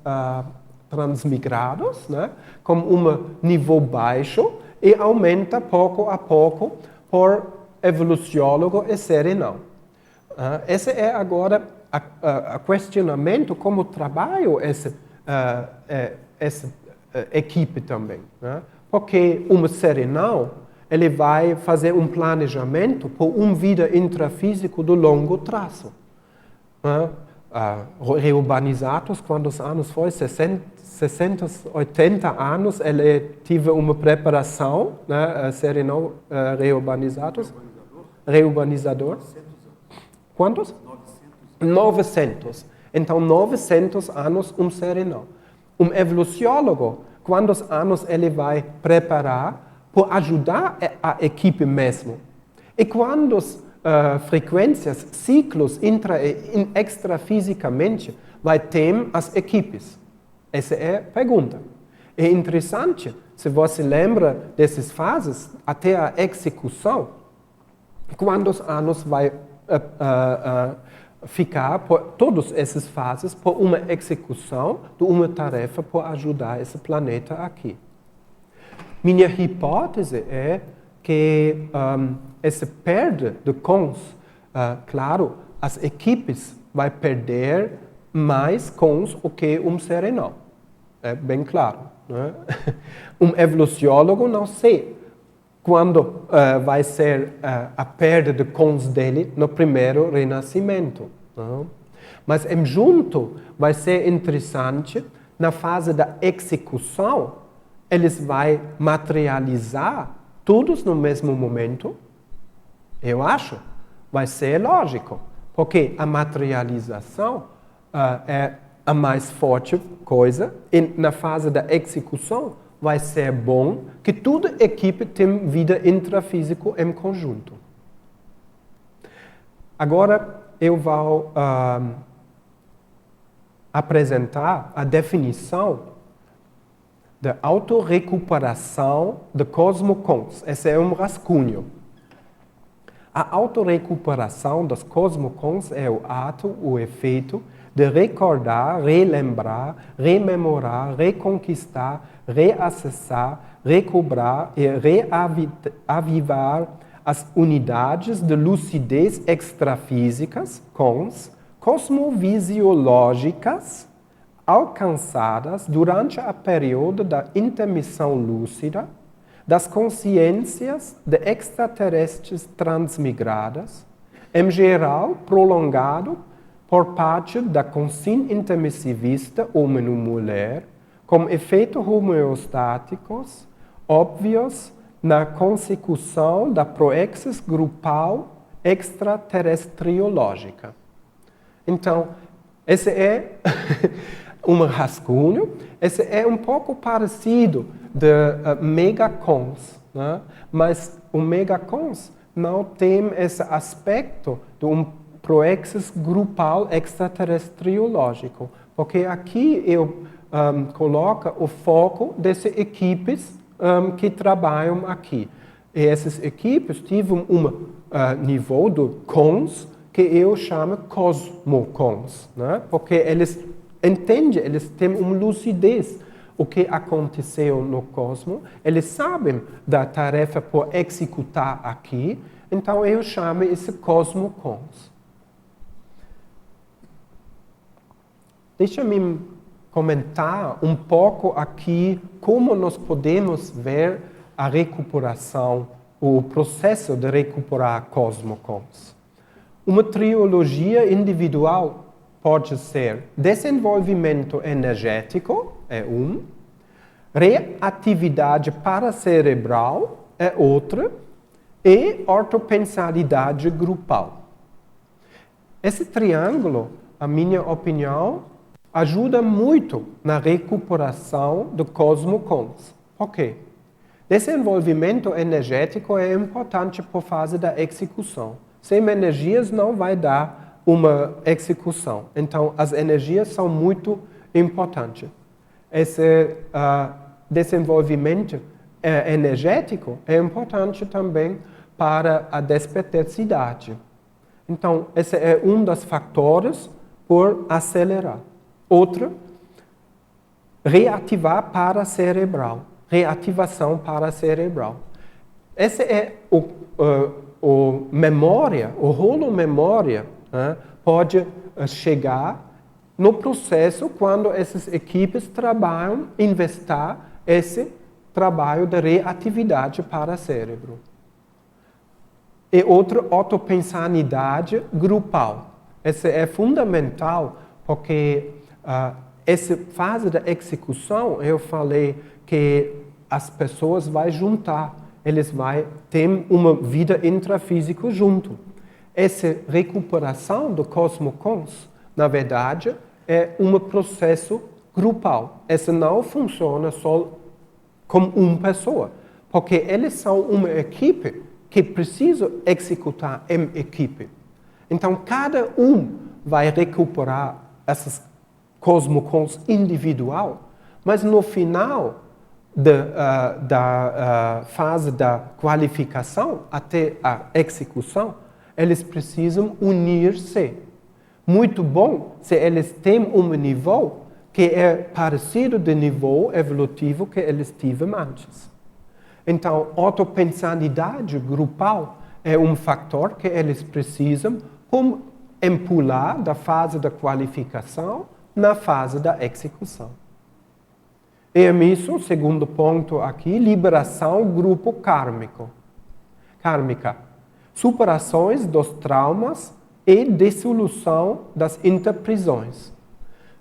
S1: transmigrados, né? Com um nível baixo e aumenta pouco a pouco por evoluciólogo e serenal. Esse é agora o questionamento como trabalho essa equipe também, né? Porque serenal ele vai fazer um planejamento por vida intrafísico de longo prazo. Reurbanizados, quantos anos foi? 60, 80 anos, ele teve uma preparação, né? Serenal, reurbanizador. Quantos? 900. Então, 900 anos serenal. Evoluciólogo, quantos anos ele vai preparar para ajudar a equipe mesmo? E quantas frequências, ciclos intra e extrafisicamente vai ter as equipes? Essa é a pergunta. É interessante, se você lembra dessas fases, até a execução, quantos anos vai ficar por todas essas fases por uma execução de uma tarefa para ajudar esse planeta aqui. Minha hipótese é que essa perda de cons, claro, as equipes vão perder mais cons do que serenal. É bem claro, né? Evoluciólogo não sei quando vai ser a perda de cons dele no primeiro renascimento. Não? Mas junto vai ser interessante, na fase da execução, eles vão materializar todos no mesmo momento. Eu acho, vai ser lógico, porque a materialização é a mais forte coisa, e na fase da execução vai ser bom que toda equipe tem vida intrafísica em conjunto. Agora eu vou apresentar a definição da autorrecuperação de cosmocons. Esse é rascunho. A autorrecuperação dos cosmocons é o ato, o efeito de recordar, relembrar, rememorar, reconquistar, reacessar, recobrar e reavivar as unidades de lucidez extrafísicas, cosmovisiológicas, alcançadas durante a período da intermissão lúcida das consciências de extraterrestres transmigradas, em geral prolongado por parte da consciência intermissivista homem-mulher, com efeitos homeostáticos óbvios na consecução da proexis grupal extraterrestriológica. Então, esse é rascunho, esse é pouco parecido de megacons, né? Mas o megacons não tem esse aspecto de proexis grupal extraterrestriológico, porque aqui eu coloco o foco dessas equipes que trabalham aqui. E essas equipes tiveram nível de cons que eu chamo cosmocons, né? Porque eles entendem, eles têm uma lucidez o que aconteceu no cosmos, eles sabem da tarefa por executar aqui, então eu chamo esse cosmocons. Deixa-me comentar um pouco aqui como nós podemos ver a recuperação, o processo de recuperar cosmocons. Uma trilogia individual pode ser desenvolvimento energético, é um, reatividade paracerebral, é outra, e ortopensalidade grupal. Esse triângulo, a minha opinião, ajuda muito na recuperação do cosmocons. Por quê? Desenvolvimento energético é importante por fase da execução. Sem energias não vai dar uma execução. Então, as energias são muito importantes. Esse desenvolvimento energético é importante também para a desperticidade. Então, esse é um dos fatores por acelerar. Outra, reativar paracerebral. Reativação paracerebral. Esse é o memória, o rolo memória, pode chegar no processo quando essas equipes trabalham, investir esse trabalho de reatividade para o cérebro. E outra, autopensanidade grupal. Essa é fundamental porque essa fase da execução, eu falei que as pessoas vão juntar, eles vão ter uma vida intrafísica junto. Essa recuperação do cosmocons, na verdade, é um processo grupal. Essa não funciona só como uma pessoa, porque eles são uma equipe que precisa executar em equipe. Então, cada um vai recuperar essas cosmocons individual, mas no final da fase da qualificação até a execução, eles precisam unir-se. Muito bom se eles têm um nível que é parecido do nível evolutivo que eles tiveram antes. Então, autopensanidade grupal é um fator que eles precisam como empular da fase da qualificação na fase da execução. E isso, segundo ponto aqui, liberação grupo kármica. Superações dos traumas e dissolução das interprisões.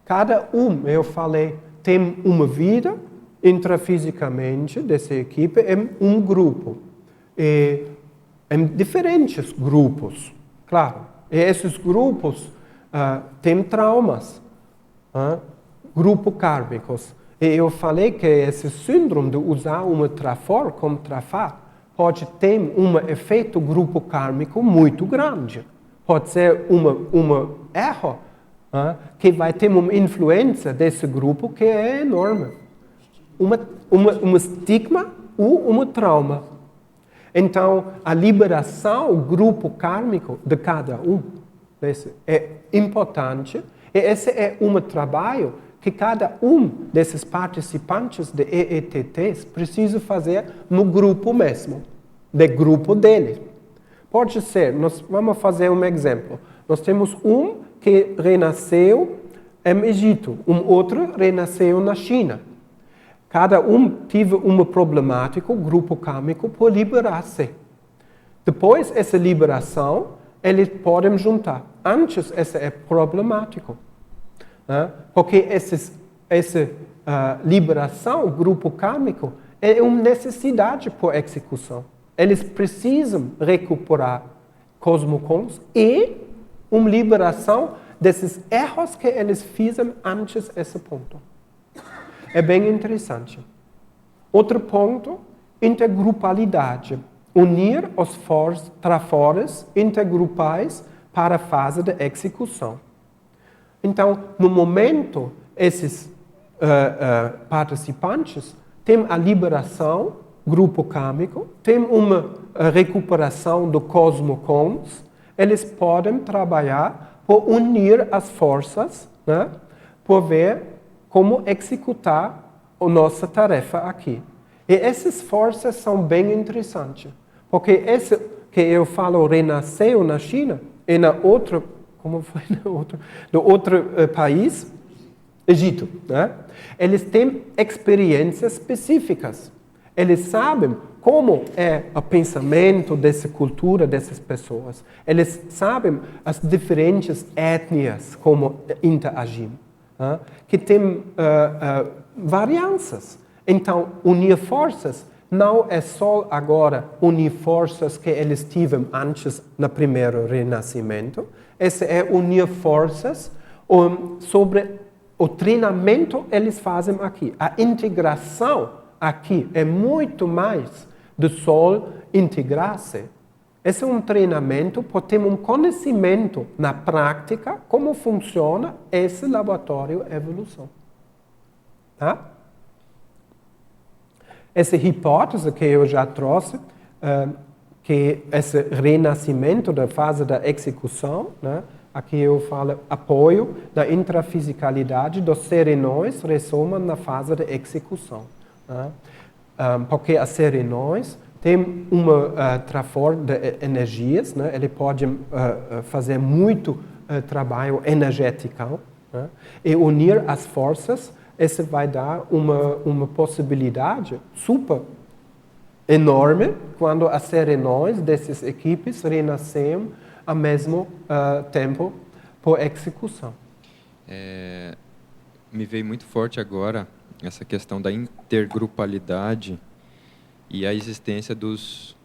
S1: Cada um, eu falei, tem uma vida intrafisicamente dessa equipe em um grupo. E em diferentes grupos, claro. E esses grupos têm traumas, grupos kármicos. E eu falei que esse síndrome de usar uma trafor como trafar pode ter um efeito grupo kármico muito grande. Pode ser um erro que vai ter uma influência desse grupo que é enorme. Um estigma ou um trauma. Então, a liberação, o grupo kármico de cada um, é importante. E esse é um trabalho que cada um desses participantes de EETTs precisa fazer no grupo mesmo, do grupo dele. Pode ser, nós vamos fazer um exemplo. Nós temos um que renasceu em Egito, outro renasceu na China. Cada um teve uma problemática, grupo kármico, por liberar-se. Depois, essa liberação, eles podem juntar. Antes, essa é problemático. Porque essa liberação, grupo kármico, é uma necessidade por execução. Eles precisam recuperar cosmocons e uma liberação desses erros que eles fizeram antes desse ponto. É bem interessante. Outro ponto, intergrupalidade. Unir os trafores intergrupais para a fase de execução. Então, no momento, esses participantes têm a liberação, grupo kármico, têm uma recuperação do cosmocons, eles podem trabalhar por unir as forças, por ver como executar a nossa tarefa aqui. E essas forças são bem interessantes, porque esse que eu falo renasceu na China e na outra, como foi no outro país, Egito, né? Eles têm experiências específicas. Eles sabem como é o pensamento dessa cultura, dessas pessoas. Eles sabem as diferentes etnias, como interagem, né? Que tem variâncias. Então, unir forças não é só agora unir forças que eles tiveram antes no primeiro renascimento. Esse é unir forças sobre o treinamento eles fazem aqui. A integração aqui é muito mais do só integrar-se. Esse é um treinamento para ter um conhecimento na prática como funciona esse laboratório de evolução. Tá? Essa hipótese que eu já trouxe, que esse renascimento da fase da execução, né? Aqui eu falo apoio da intrafisicalidade dos serenões ressoma na fase de execução. Né? Porque as serenões têm uma trafor de energias, né? Ele pode fazer muito trabalho energético, né? E unir as forças, isso vai dar uma possibilidade super enorme quando as serenões dessas equipes renascem ao mesmo tempo por execução.
S2: Me veio muito forte agora essa questão da intergrupalidade e a existência dos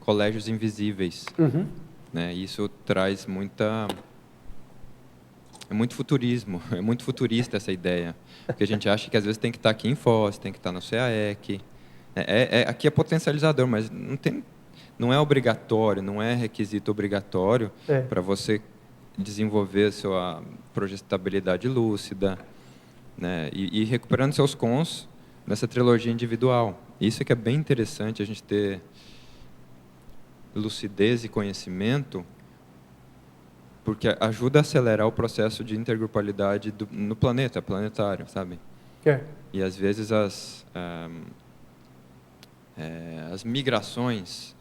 S2: colégios invisíveis.
S1: Uhum.
S2: Né? Isso traz é muito futurismo, é muito futurista essa ideia. Porque a gente acha que às vezes tem que estar aqui em Foz, tem que estar no CAEC. Aqui é potencializador, mas não é obrigatório, não é requisito obrigatório para você desenvolver sua projetabilidade lúcida, né? E recuperando seus cons nessa trilogia individual. Isso é que é bem interessante, a gente ter lucidez e conhecimento, porque ajuda a acelerar o processo de intergrupalidade no planeta, planetário, sabe? E às vezes as migrações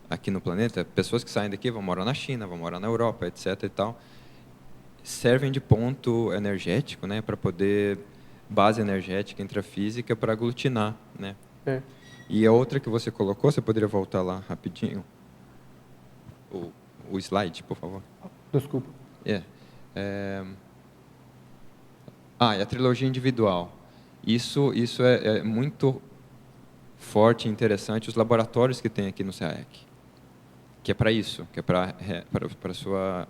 S2: aqui no planeta, pessoas que saem daqui vão morar na China, vão morar na Europa, etc. e tal, servem de ponto energético, né, para poder base energética intrafísica para aglutinar, né? E a outra que você colocou, você poderia voltar lá rapidinho, o slide, por favor.
S1: Desculpa.
S2: E a trilogia individual. Isso é muito forte e interessante, os laboratórios que tem aqui no CAEC. Que é para isso, que é para a sua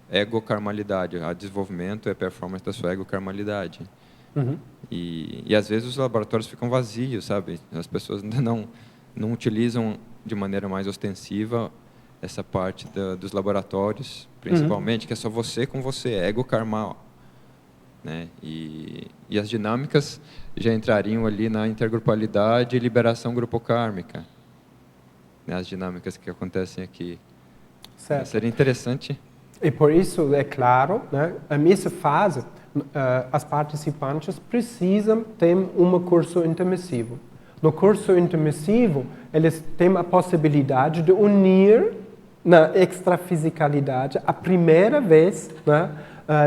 S2: egocarmalidade, o desenvolvimento e a performance da sua egocarmalidade.
S1: Uhum.
S2: E às vezes os laboratórios ficam vazios, sabe? As pessoas ainda não utilizam de maneira mais ostensiva essa parte dos laboratórios, principalmente, que é só você com você, ego-karmal. Né? E as dinâmicas já entrariam ali na intergrupalidade e liberação grupocármica. Né? As dinâmicas que acontecem aqui.
S1: Certo.
S2: Seria interessante.
S1: E por isso, é claro, né, nessa fase, as participantes precisam ter um curso intermissivo. No curso intermissivo, eles têm a possibilidade de unir na extrafisicalidade a primeira vez, né,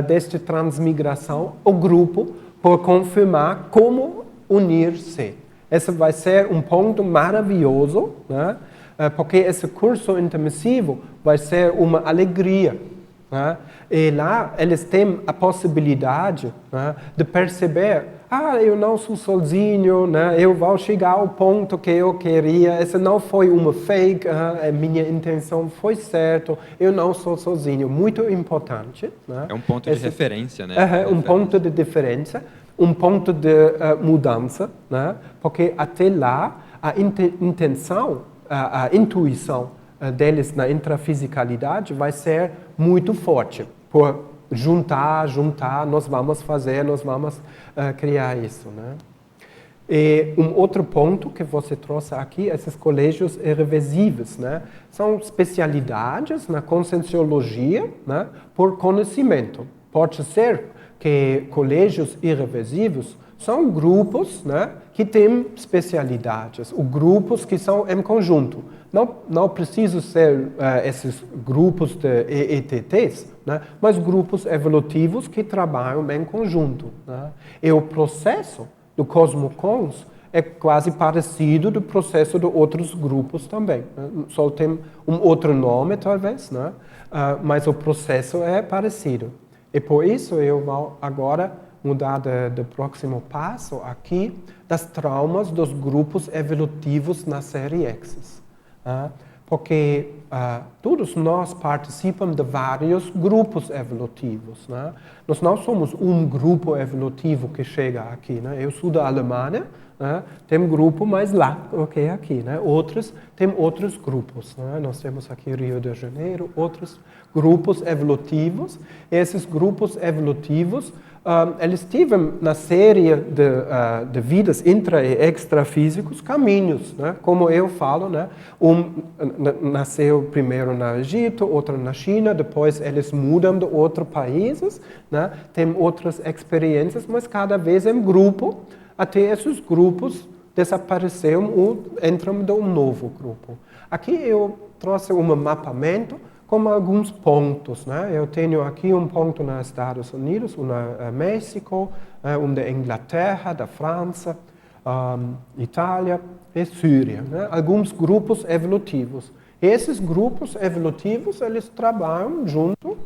S1: desta transmigração o grupo por confirmar como unir-se. Esse vai ser um ponto maravilhoso, né, porque esse curso intermissivo vai ser uma alegria. Né? E lá eles têm a possibilidade, né, de perceber, eu não sou sozinho, né, eu vou chegar ao ponto que eu queria, essa não foi uma fake, a minha intenção foi certa, eu não sou sozinho, muito importante. Né?
S2: É um ponto de referência, né?
S1: Um ponto de diferença, um ponto de mudança, né? Porque até lá a intenção, a intuição deles na intrafisicalidade vai ser muito forte. Por juntar, nós vamos fazer, nós vamos criar isso. Né? E um outro ponto que você trouxe aqui, esses colégios irreversíveis, né? São especialidades na conscienciologia, né? Por conhecimento. Pode ser que colégios irreversíveis são grupos, né, que têm especialidades, ou grupos que são em conjunto. Não precisam ser esses grupos de EETTs, né, mas grupos evolutivos que trabalham em conjunto. Né? E o processo do Cosmocons é quase parecido do processo de outros grupos também. Né? Só tem um outro nome, talvez, né? Mas o processo é parecido. E por isso eu vou agora mudar do próximo passo aqui das traumas dos grupos evolutivos na série X. Porque todos nós participamos de vários grupos evolutivos. Né? Nós não somos um grupo evolutivo que chega aqui. Né? Eu sou da Alemanha, né? Tem um grupo mais lá do que aqui. Né? Tem outros grupos. Né? Nós temos aqui Rio de Janeiro, outros grupos evolutivos. E esses grupos evolutivos eles tiveram na série de vidas intra e extrafísicos caminhos, né? Como eu falo, né? Nasceu primeiro no Egito, outro na China, depois eles mudam de outros países, né? Tem outras experiências, mas cada vez em grupo, até esses grupos desapareceram ou entram de um novo grupo. Aqui eu trouxe um mapeamento com alguns pontos. Né? Eu tenho aqui um ponto nos Estados Unidos, um no México, um da Inglaterra, da França, Itália e Síria. Né? Alguns grupos evolutivos. E esses grupos evolutivos, eles trabalham junto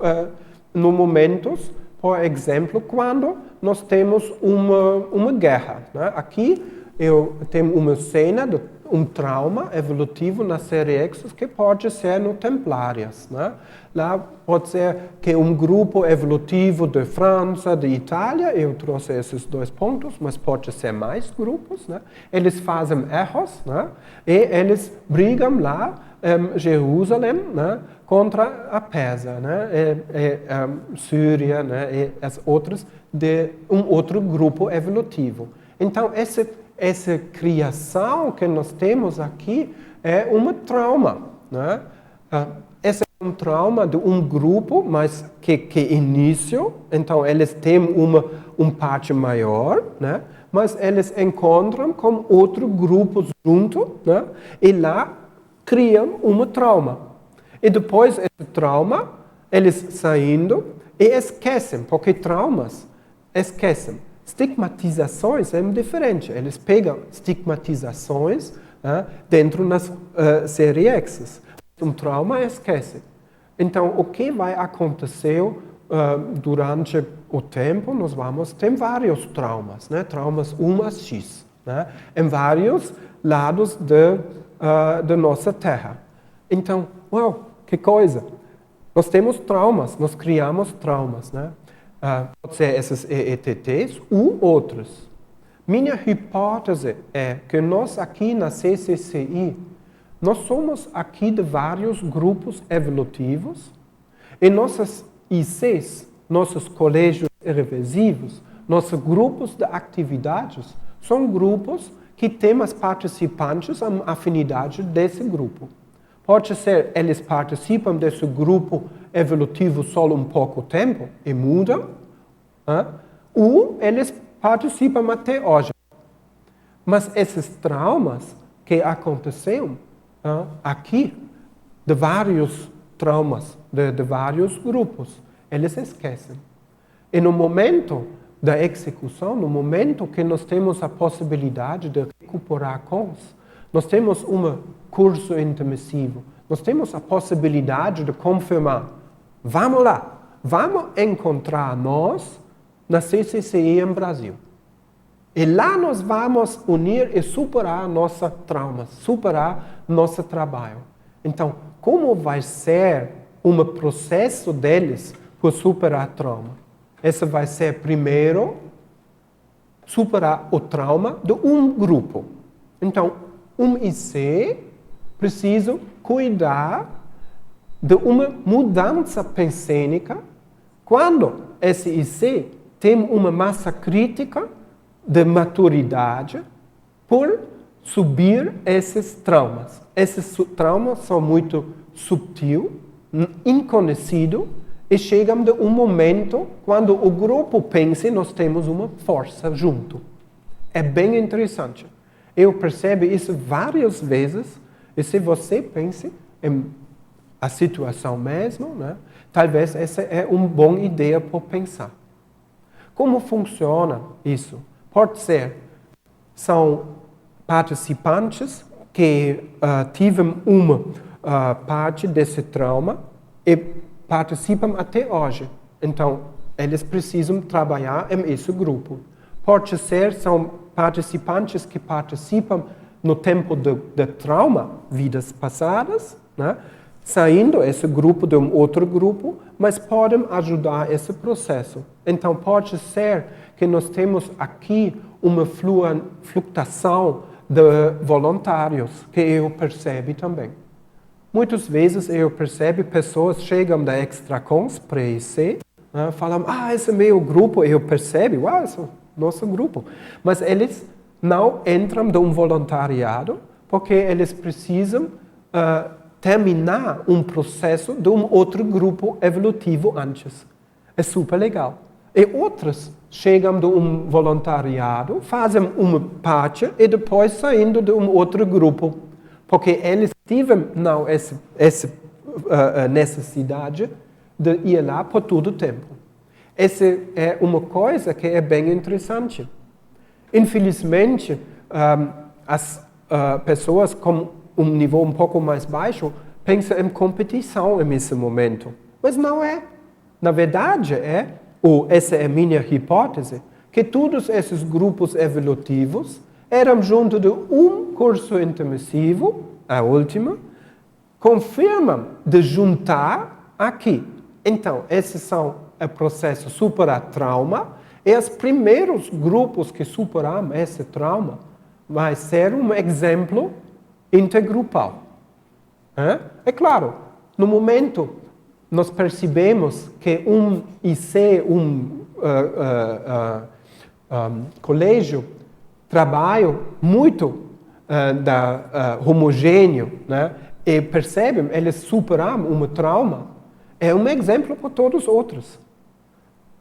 S1: no momentos, por exemplo, quando nós temos uma guerra. Né? Aqui eu tenho uma cena de um trauma evolutivo na série X que pode ser no Templárias. Né? Lá pode ser que um grupo evolutivo de França, de Itália, eu trouxe esses 2 pontos, mas pode ser mais grupos. Né? Eles fazem erros, né? E eles brigam lá em Jerusalém, né? Contra a Pérsia, né? Síria, né? E as outras de um outro grupo evolutivo. Então, essa criação que nós temos aqui é um trauma. Né? Esse é um trauma de um grupo, mas que início, então eles têm uma parte maior, né? Mas eles encontram com outro grupo junto, né? E lá criam um trauma. E depois esse trauma, eles saindo e esquecem, porque traumas esquecem. Estigmatizações é diferente. Eles pegam estigmatizações dentro das série X. Um trauma esquece. Então, o que vai acontecer durante o tempo? Nós vamos ter vários traumas, né? Traumas 1 a X, né? Em vários lados da nossa Terra. Então, uau, que coisa! Nós temos traumas, nós criamos traumas, né? Pode ser esses EETTs ou outros. Minha hipótese é que nós aqui na CCCI, nós somos aqui de vários grupos evolutivos e nossas ICs, nossos colégios irreversíveis, nossos grupos de atividades, são grupos que têm as participantes a afinidade desse grupo. Pode ser eles participam desse grupo evolutivo só um pouco tempo e mudam, ou eles participam até hoje. Mas esses traumas que aconteceram aqui, de vários traumas, de vários grupos, eles esquecem. E no momento da execução, no momento que nós temos a possibilidade de recuperar nós temos um curso intermissivo, nós temos a possibilidade de confirmar. Vamos lá, vamos encontrar nós na CCCI em Brasil. E lá nós vamos unir e superar nossos traumas, superar nosso trabalho. Então, como vai ser um processo deles por superar trauma? Esse vai ser, primeiro, superar o trauma de um grupo. Então, um IC precisa cuidar de uma mudança pensênica quando esse IC tem uma massa crítica de maturidade por subir esses traumas. Esses traumas são muito sutis, inconhecidos e chegamos a um momento quando o grupo pensa e nós temos uma força junto. É bem interessante. Eu percebo isso várias vezes, e se você pensa em a situação mesmo, né, talvez essa é uma boa ideia para pensar. Como funciona isso? Pode ser, são participantes que tiveram uma parte desse trauma e participam até hoje. Então, eles precisam trabalhar em esse grupo. Pode ser, são participantes que participam no tempo do trauma, vidas passadas, né? Saindo esse grupo de um outro grupo, mas podem ajudar esse processo. Então, pode ser que nós temos aqui uma flutuação de voluntários, que eu percebo também. Muitas vezes eu percebo pessoas chegam da Extracons para EC, falam, esse é meu grupo, eu percebo, esse é o nosso grupo. Mas eles não entram de um voluntariado, porque eles precisam terminar um processo de um outro grupo evolutivo antes. É super legal. E outros chegam de um voluntariado, fazem uma parte e depois saindo de um outro grupo, porque eles tiveram não essa necessidade de ir lá por todo o tempo. Essa é uma coisa que é bem interessante. Infelizmente, as pessoas com um nível um pouco mais baixo pensam em competição nesse momento. Mas não é. Na verdade, essa é a minha hipótese, que todos esses grupos evolutivos eram junto de um curso intermissivo, a última, confirmam de juntar aqui. Então, esses são o processo superar trauma, e os primeiros grupos que superaram esse trauma vai ser um exemplo intergrupal. É claro, no momento nós percebemos que um IC, colégio, trabalha muito homogêneo, né? E percebem, eles superaram um trauma, é um exemplo para todos os outros.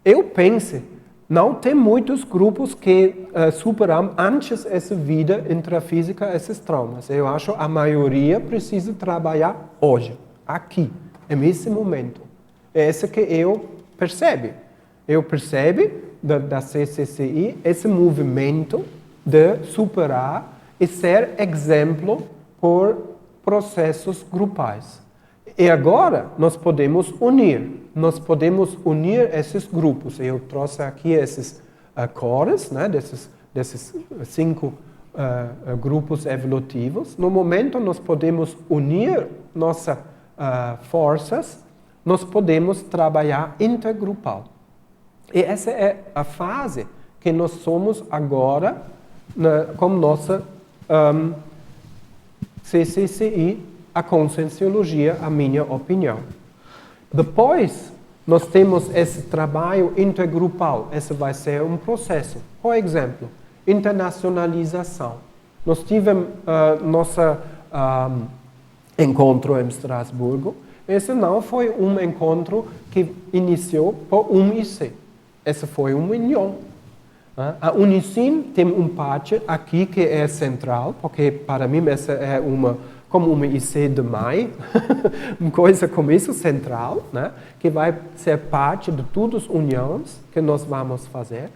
S1: Eu penso, não tem muitos grupos que superaram antes essa vida intrafísica, esses traumas. Eu acho que a maioria precisa trabalhar hoje, aqui, nesse momento. É isso que eu percebo. Eu percebo da CCCI esse movimento de superar e ser exemplo por processos grupais. E agora nós podemos unir esses grupos. Eu trouxe aqui esses cores, né, desses 5 grupos evolutivos. No momento nós podemos unir nossas forças, nós podemos trabalhar intergrupal. E essa é a fase que nós somos agora com nossa CCCI, a Conscienciologia, a minha opinião. Depois, nós temos esse trabalho intergrupal. Esse vai ser um processo. Por exemplo, internacionalização. Nós tivemos nosso encontro em Estrasburgo. Esse não foi um encontro que iniciou por um IC. Essa foi uma união. A Unicim tem uma parte aqui que é central, porque para mim essa é como uma IC de maio, uma coisa como isso, central, né? Que vai ser parte de todas as uniões que nós vamos fazer.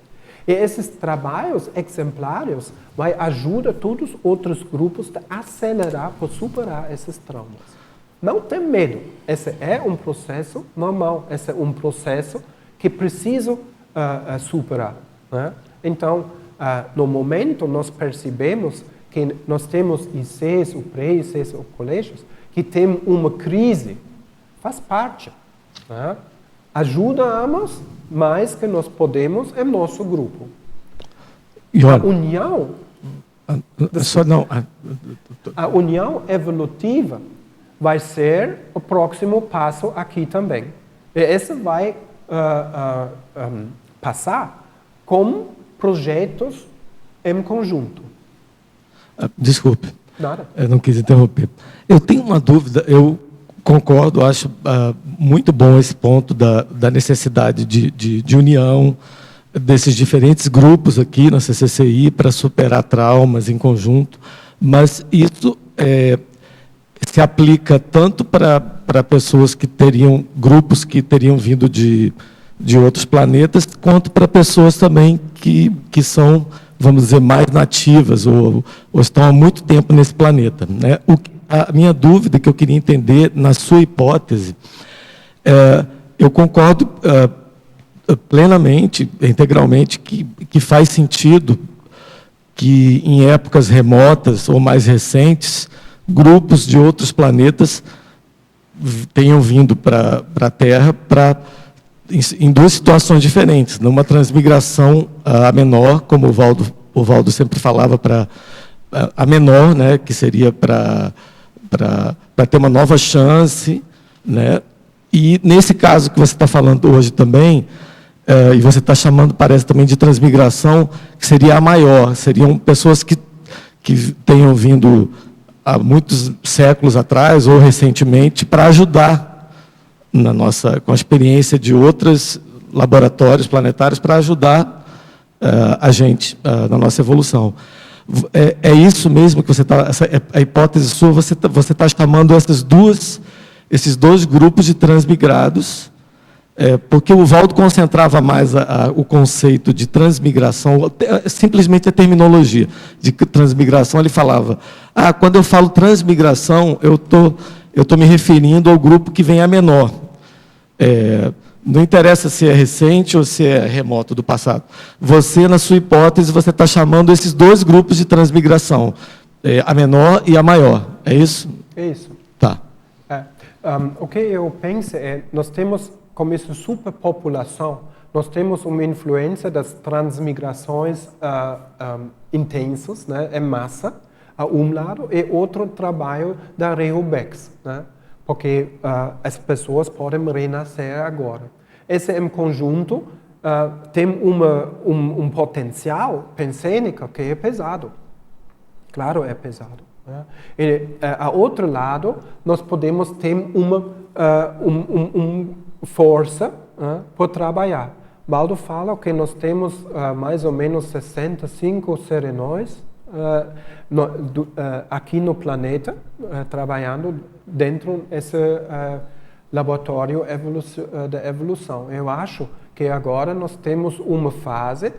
S1: E esses trabalhos exemplares vai ajudar todos os outros grupos a acelerar para superar esses traumas. Não tem medo, esse é um processo normal, esse é um processo que precisa superar, né? Então, no momento, nós percebemos que nós temos ICs, ou pré-ICs, ou colégios, que tem uma crise, faz parte. Né? Ajudamos mais que nós podemos em nosso grupo. A união... A união evolutiva vai ser o próximo passo aqui também. E esse vai passar com projetos em conjunto.
S5: Desculpe.
S1: Nada.
S5: Eu não quis interromper. Eu tenho uma dúvida. Eu concordo, acho muito bom esse ponto da necessidade de união desses diferentes grupos aqui na CCCI para superar traumas em conjunto, mas isso se aplica tanto para pessoas que teriam, grupos que teriam vindo de outros planetas, quanto para pessoas também que são, vamos dizer, mais nativas ou estão há muito tempo nesse planeta, né? A minha dúvida que eu queria entender, na sua hipótese, eu concordo plenamente, integralmente, que faz sentido que em épocas remotas ou mais recentes, grupos de outros planetas tenham vindo para a Terra em duas situações diferentes. Numa transmigração a menor, como o Valdo sempre falava, para a menor, né, que seria para ter uma nova chance, né? E nesse caso que você está falando hoje também, e você está chamando, parece também, de transmigração, que seria a maior, seriam pessoas que tenham vindo há muitos séculos atrás ou recentemente para ajudar com a experiência de outros laboratórios planetários para ajudar a gente na nossa evolução. É isso mesmo que você está, a hipótese sua, você está chamando esses dois grupos de transmigrados, porque o Valdo concentrava mais o conceito de transmigração, simplesmente a terminologia de transmigração. Ele falava, quando eu falo transmigração, eu tô me referindo ao grupo que vem a menor. Não interessa se é recente ou se é remoto do passado. Você, na sua hipótese, você está chamando esses dois grupos de transmigração, a menor e a maior. É isso?
S1: É isso.
S5: Tá.
S1: O que eu penso nós temos, como essa superpopulação, nós temos uma influência das transmigrações intensas, né, em massa, a lado, e outro trabalho da Rehobex, né? Porque as pessoas podem renascer agora. Esse em conjunto tem um potencial pensênico que é pesado. Claro, é pesado, né? E, a outro lado, nós podemos ter uma força para trabalhar. Baldo fala que nós temos mais ou menos 65 serenóis aqui no planeta, trabalhando dentro desse laboratório da evolução. Eu acho que agora nós temos uma fase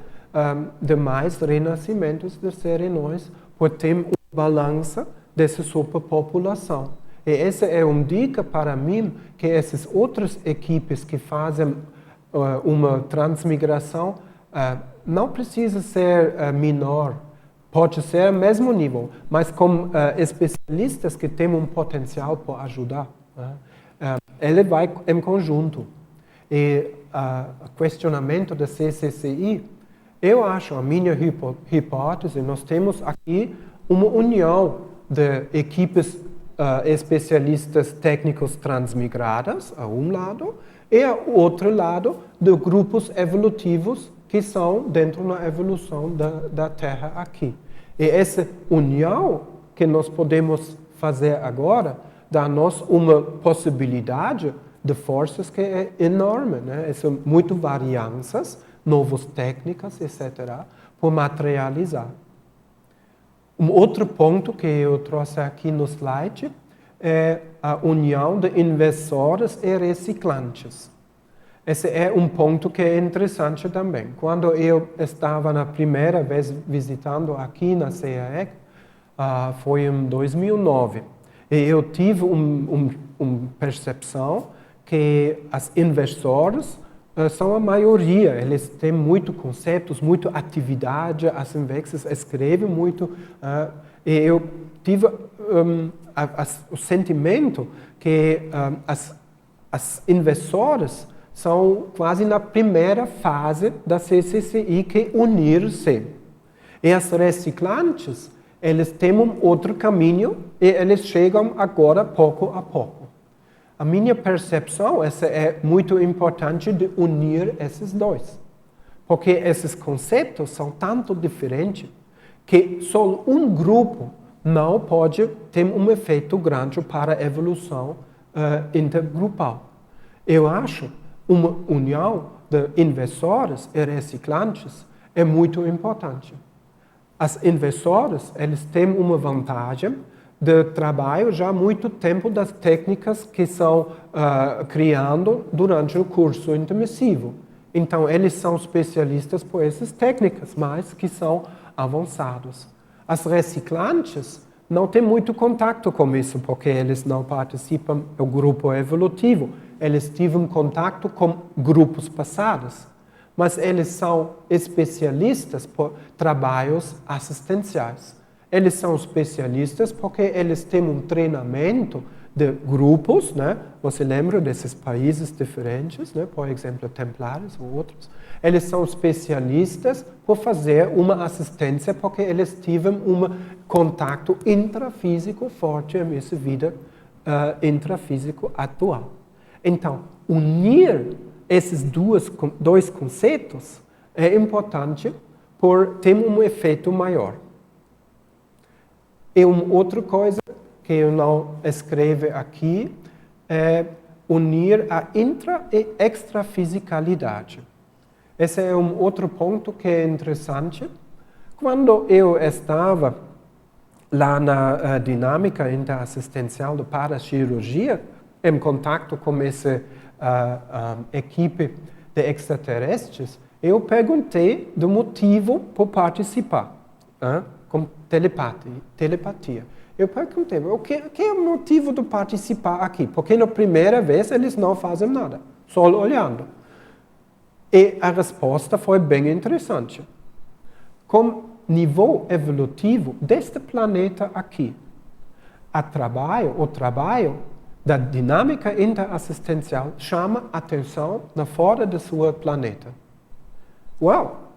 S1: de mais renascimentos de serenóis, por ter uma balança dessa superpopulação. E essa é uma dica para mim, que essas outras equipes que fazem uma transmigração não precisa ser menor, pode ser mesmo nível, mas com especialistas que têm um potencial para ajudar. Ele vai em conjunto. E o questionamento da CCCI, eu acho, a minha hipótese, nós temos aqui uma união de equipes especialistas técnicos transmigradas, a lado, e ao outro lado, de grupos evolutivos que são dentro da evolução da Terra aqui. E essa união que nós podemos fazer agora dá-nos uma possibilidade de forças que é enorme, né? São muito varianças, novas técnicas, etc., por materializar. Um outro ponto que eu trouxe aqui no slide é a união de investidores e reciclantes. Esse é um ponto que é interessante também. Quando eu estava na primeira vez visitando aqui na CAEC, foi em 2009, e eu tive uma percepção que os investidores são a maioria, eles têm muito conceitos, muita atividade, as vezes escrevem muito, e eu tive o sentimento que os investidores são quase na primeira fase da CCCI que unir-se. E os reciclantes, eles têm um outro caminho e eles chegam agora pouco a pouco. A minha percepção, essa é muito importante de unir esses dois. Porque esses conceitos são tanto diferentes que só um grupo não pode ter um efeito grande para a evolução intergrupal. Eu acho uma união de investidores e reciclantes é muito importante. As investidores, eles têm uma vantagem de trabalho já há muito tempo das técnicas que são criando durante o curso intermissivo. Então, eles são especialistas por essas técnicas, mas que são avançados. As reciclantes não têm muito contato com isso, porque eles não participam do grupo evolutivo. Eles tiveram contato com grupos passados, mas eles são especialistas por trabalhos assistenciais. Eles são especialistas porque eles têm um treinamento de grupos, né? Você lembra desses países diferentes, né? Por exemplo, templários ou outros. Eles são especialistas por fazer uma assistência porque eles tiveram um contato intrafísico forte nessa vida intrafísico atual. Então, unir esses dois conceitos é importante por ter um efeito maior. E uma outra coisa que eu não escrevo aqui é unir a intra- e extrafisicalidade. Esse é um outro ponto que é interessante. Quando eu estava lá na dinâmica interassistencial da paracirurgia, em contato com essa equipe de extraterrestres, eu perguntei do motivo por participar, com telepatia. Eu perguntei, o que é o motivo de participar aqui? Porque na primeira vez eles não fazem nada, só olhando. E a resposta foi bem interessante. Com nível evolutivo deste planeta aqui, o trabalho da dinâmica interassistencial chama atenção na fora do seu planeta. Uau!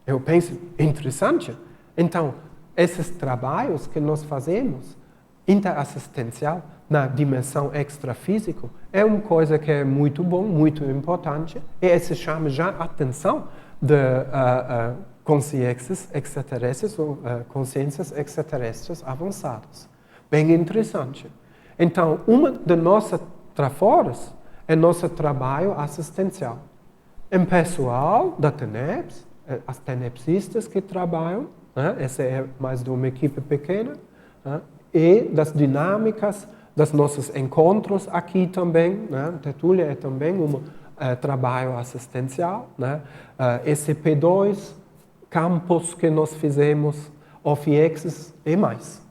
S1: Eu penso, interessante. Então, esses trabalhos que nós fazemos, interassistencial, na dimensão extrafísica, é uma coisa que é muito bom, muito importante, e isso chama já a atenção de consciências extraterrestres ou consciências extraterrestres avançadas. Bem interessante. Então, uma das nossas traforas é nosso trabalho assistencial. Em pessoal da TENEPS, as tenepsistas que trabalham, essa é mais de uma equipe pequena, e das dinâmicas, dos nossos encontros aqui também, Tertúlia é também um trabalho assistencial, SCP-2, campos que nós fizemos, OFIEXs e mais.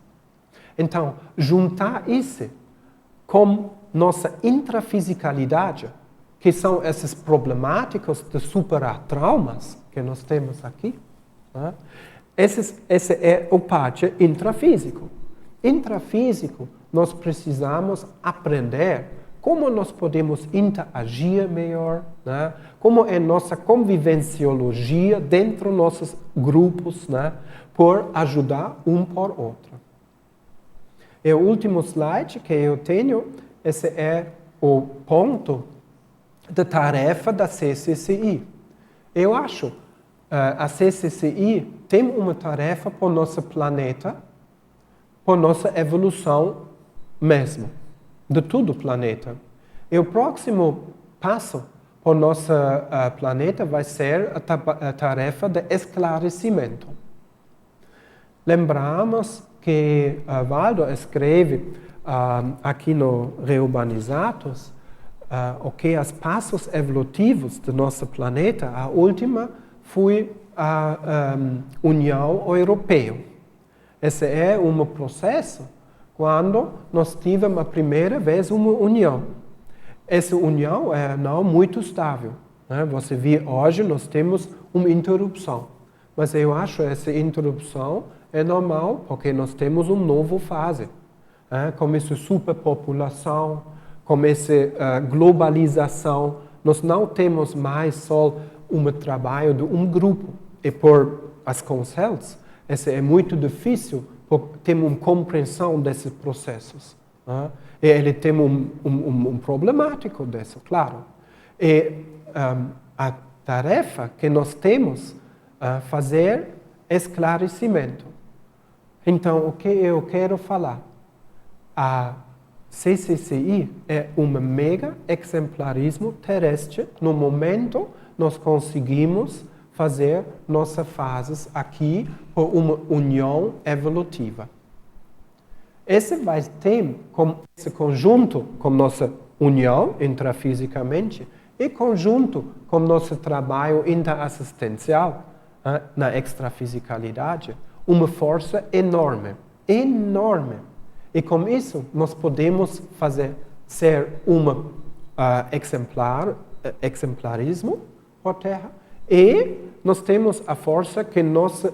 S1: Então, juntar isso com nossa intrafisicalidade, que são essas problemáticas de superar traumas que nós temos aqui, esse é o parte intrafísico. Intrafísico, nós precisamos aprender como nós podemos interagir melhor, como é nossa convivenciologia dentro dos nossos grupos, por ajudar um por outro. E o último slide que eu tenho, esse é o ponto da tarefa da CCCI. Eu acho a CCCI tem uma tarefa para o nosso planeta, para nossa evolução mesmo, de todo o planeta. E o próximo passo para o nosso planeta vai ser a tarefa de esclarecimento. Lembramos que Waldo escreve aqui no Reurbanizados o que os passos evolutivos do nosso planeta, a última foi a União Europeia. Esse é um processo quando nós tivemos a primeira vez uma união. Essa união é não muito estável. Você vê hoje nós temos uma interrupção. Mas eu acho que essa interrupção é normal porque nós temos uma nova fase. Com essa superpopulação, com essa globalização, nós não temos mais só um trabalho de um grupo. E por as conselhos, isso é muito difícil ter uma compreensão desses processos. E ele tem um problemático disso, claro. E a tarefa que nós temos fazer esclarecimento. Então, o que eu quero falar? CCCI é um mega exemplarismo terrestre. No momento, nós conseguimos fazer nossas fases aqui por uma união evolutiva. Esse vai ter esse conjunto com nossa união intrafisicamente e conjunto com nosso trabalho interassistencial na extrafisicalidade, uma força enorme, enorme. E com isso, nós podemos ser exemplarismo por terra e nós temos a força que nossos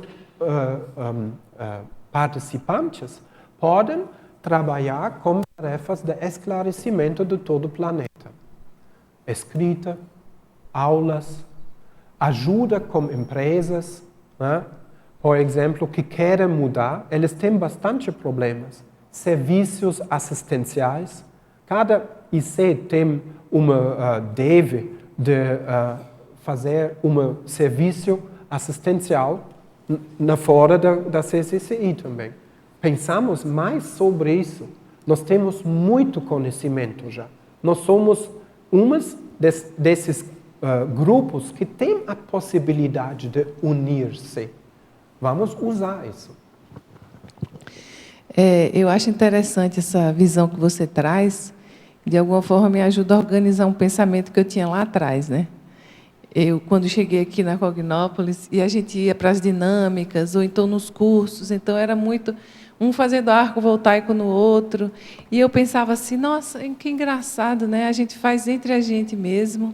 S1: participantes podem trabalhar com tarefas de esclarecimento de todo o planeta. Escrita, aulas, ajuda com empresas, né? Por exemplo, que querem mudar, eles têm bastante problemas. Serviços assistenciais. Cada IC tem deve de fazer um serviço assistencial fora da CCCI também. Pensamos mais sobre isso. Nós temos muito conhecimento já. Nós somos desses grupos que têm a possibilidade de unir-se. Vamos usar isso.
S6: Eu acho interessante essa visão que você traz. De alguma forma, me ajuda a organizar um pensamento que eu tinha lá atrás, né? Eu, quando cheguei aqui na Cognópolis, e a gente ia para as dinâmicas, ou então nos cursos, então era muito um fazendo arco voltaico no outro, e eu pensava assim, nossa, que engraçado, né? A gente faz entre a gente mesmo,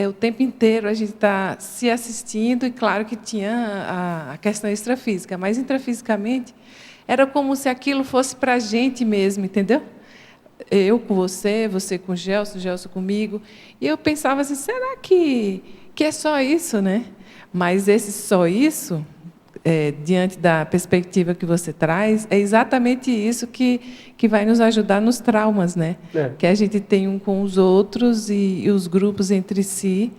S6: o tempo inteiro a gente está se assistindo, e claro que tinha a questão extrafísica, mas intrafisicamente era como se aquilo fosse para a gente mesmo, entendeu? Eu com você, você com o Gelson comigo. E eu pensava assim, será que é só isso, né? Mas esse só isso, diante da perspectiva que você traz, é exatamente isso que vai nos ajudar nos traumas, né? Que a gente tem um com os outros e os grupos entre si,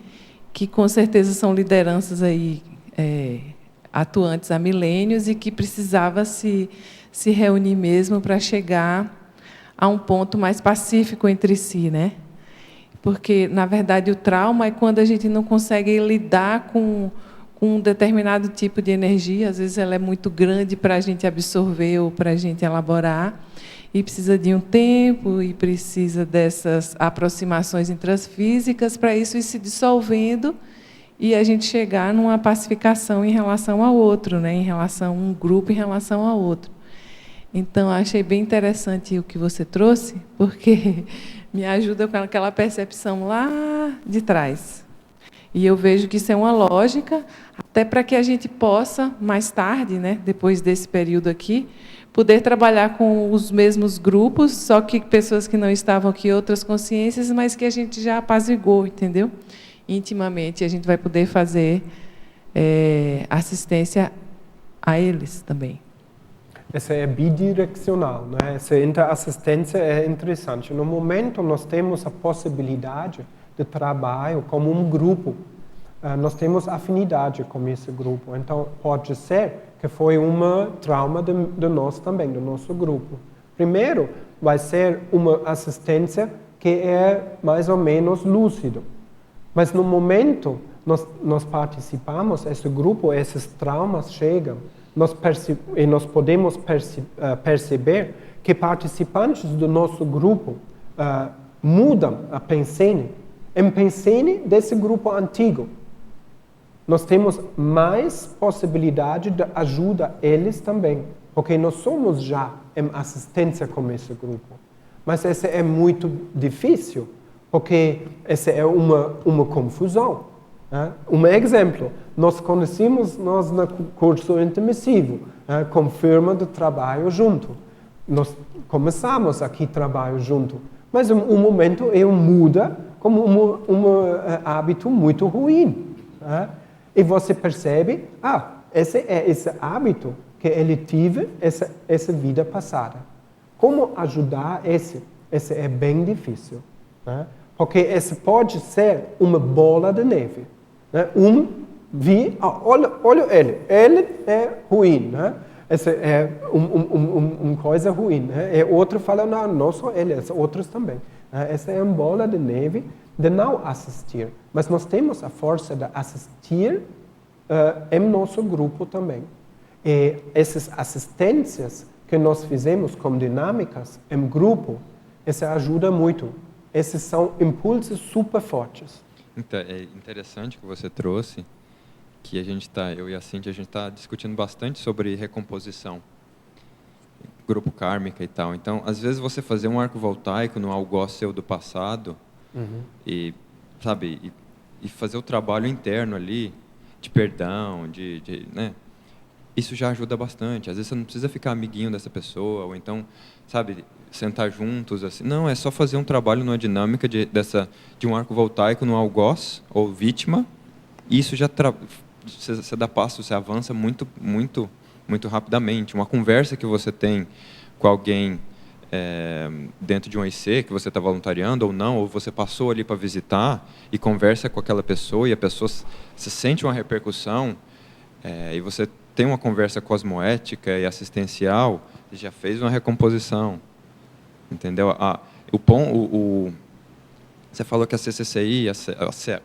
S6: que com certeza são lideranças aí, atuantes há milênios e que precisava se reunir mesmo para chegar a um ponto mais pacífico entre si, né? Porque, na verdade, o trauma é quando a gente não consegue lidar com um determinado tipo de energia, às vezes ela é muito grande para a gente absorver ou para a gente elaborar, e precisa de um tempo, e precisa dessas aproximações intrafísicas para isso ir se dissolvendo e a gente chegar numa pacificação em relação ao outro, né? Em relação a um grupo, em relação ao outro. Então, achei bem interessante o que você trouxe, porque me ajuda com aquela percepção lá de trás. E eu vejo que isso é uma lógica, até para que a gente possa, mais tarde, né, depois desse período aqui, poder trabalhar com os mesmos grupos, só que pessoas que não estavam aqui, outras consciências, mas que a gente já apaziguou, entendeu? Intimamente, a gente vai poder fazer assistência a eles também.
S1: Essa é bidirecional, né? Essa interassistência é interessante. No momento, nós temos a possibilidade de trabalho como um grupo. Nós temos afinidade com esse grupo. Então, pode ser que foi uma trauma de nós também, do nosso grupo. Primeiro, vai ser uma assistência que é mais ou menos lúcido. Mas no momento, nós participamos, esse grupo, esses traumas chegam, nós podemos perceber que participantes do nosso grupo mudam a pensene, em pensene desse grupo antigo. Nós temos mais possibilidade de ajuda a eles também, porque nós somos já em assistência com esse grupo. Mas esse é muito difícil, porque essa é uma confusão. Um exemplo, nós conhecemos no curso intermissivo, com firma de trabalho junto. Nós começamos aqui trabalho junto, mas um momento eu muda como um hábito muito ruim. E você percebe, esse é esse hábito que ele teve essa vida passada. Como ajudar esse? Esse é bem difícil, porque esse pode ser uma bola de neve. Olha ele é ruim, né? Essa é uma coisa ruim. Né? E outro fala, não só eles, outros também. Essa é uma bola de neve de não assistir. Mas nós temos a força de assistir em nosso grupo também. E essas assistências que nós fizemos com dinâmicas em grupo, essa ajuda muito. Esses são impulsos super fortes.
S2: Então, é interessante que você trouxe, que eu e a Cíntia, a gente está discutindo bastante sobre recomposição, grupo kármica e tal. Então, às vezes você fazer um arco voltaico no algoz seu do passado e, sabe, e fazer o trabalho interno ali de perdão, né? Isso já ajuda bastante. Às vezes você não precisa ficar amiguinho dessa pessoa, ou então, sabe, sentar juntos assim. Não, é só fazer um trabalho numa dinâmica de um arco voltaico no algoz ou vítima. E isso já você dá passo, você avança muito, muito, muito rapidamente. Uma conversa que você tem com alguém dentro de um IC, que você está voluntariando ou não, ou você passou ali para visitar e conversa com aquela pessoa e a pessoa se sente uma repercussão e você tem uma conversa cosmoética e assistencial, você já fez uma recomposição, entendeu? Você falou que a CCCI,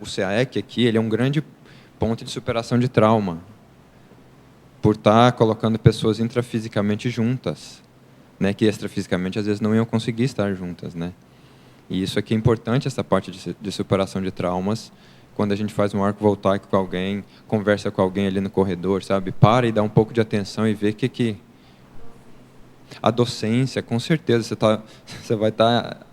S2: o CAEC aqui, ele é um grande ponto de superação de trauma, por estar colocando pessoas intrafisicamente juntas, né, que extrafisicamente às vezes não iam conseguir estar juntas, né? E isso aqui é importante, essa parte de superação de traumas, quando a gente faz um arco voltaico com alguém, conversa com alguém ali no corredor, sabe? Para e dá um pouco de atenção e vê que a docência, com certeza, você vai estar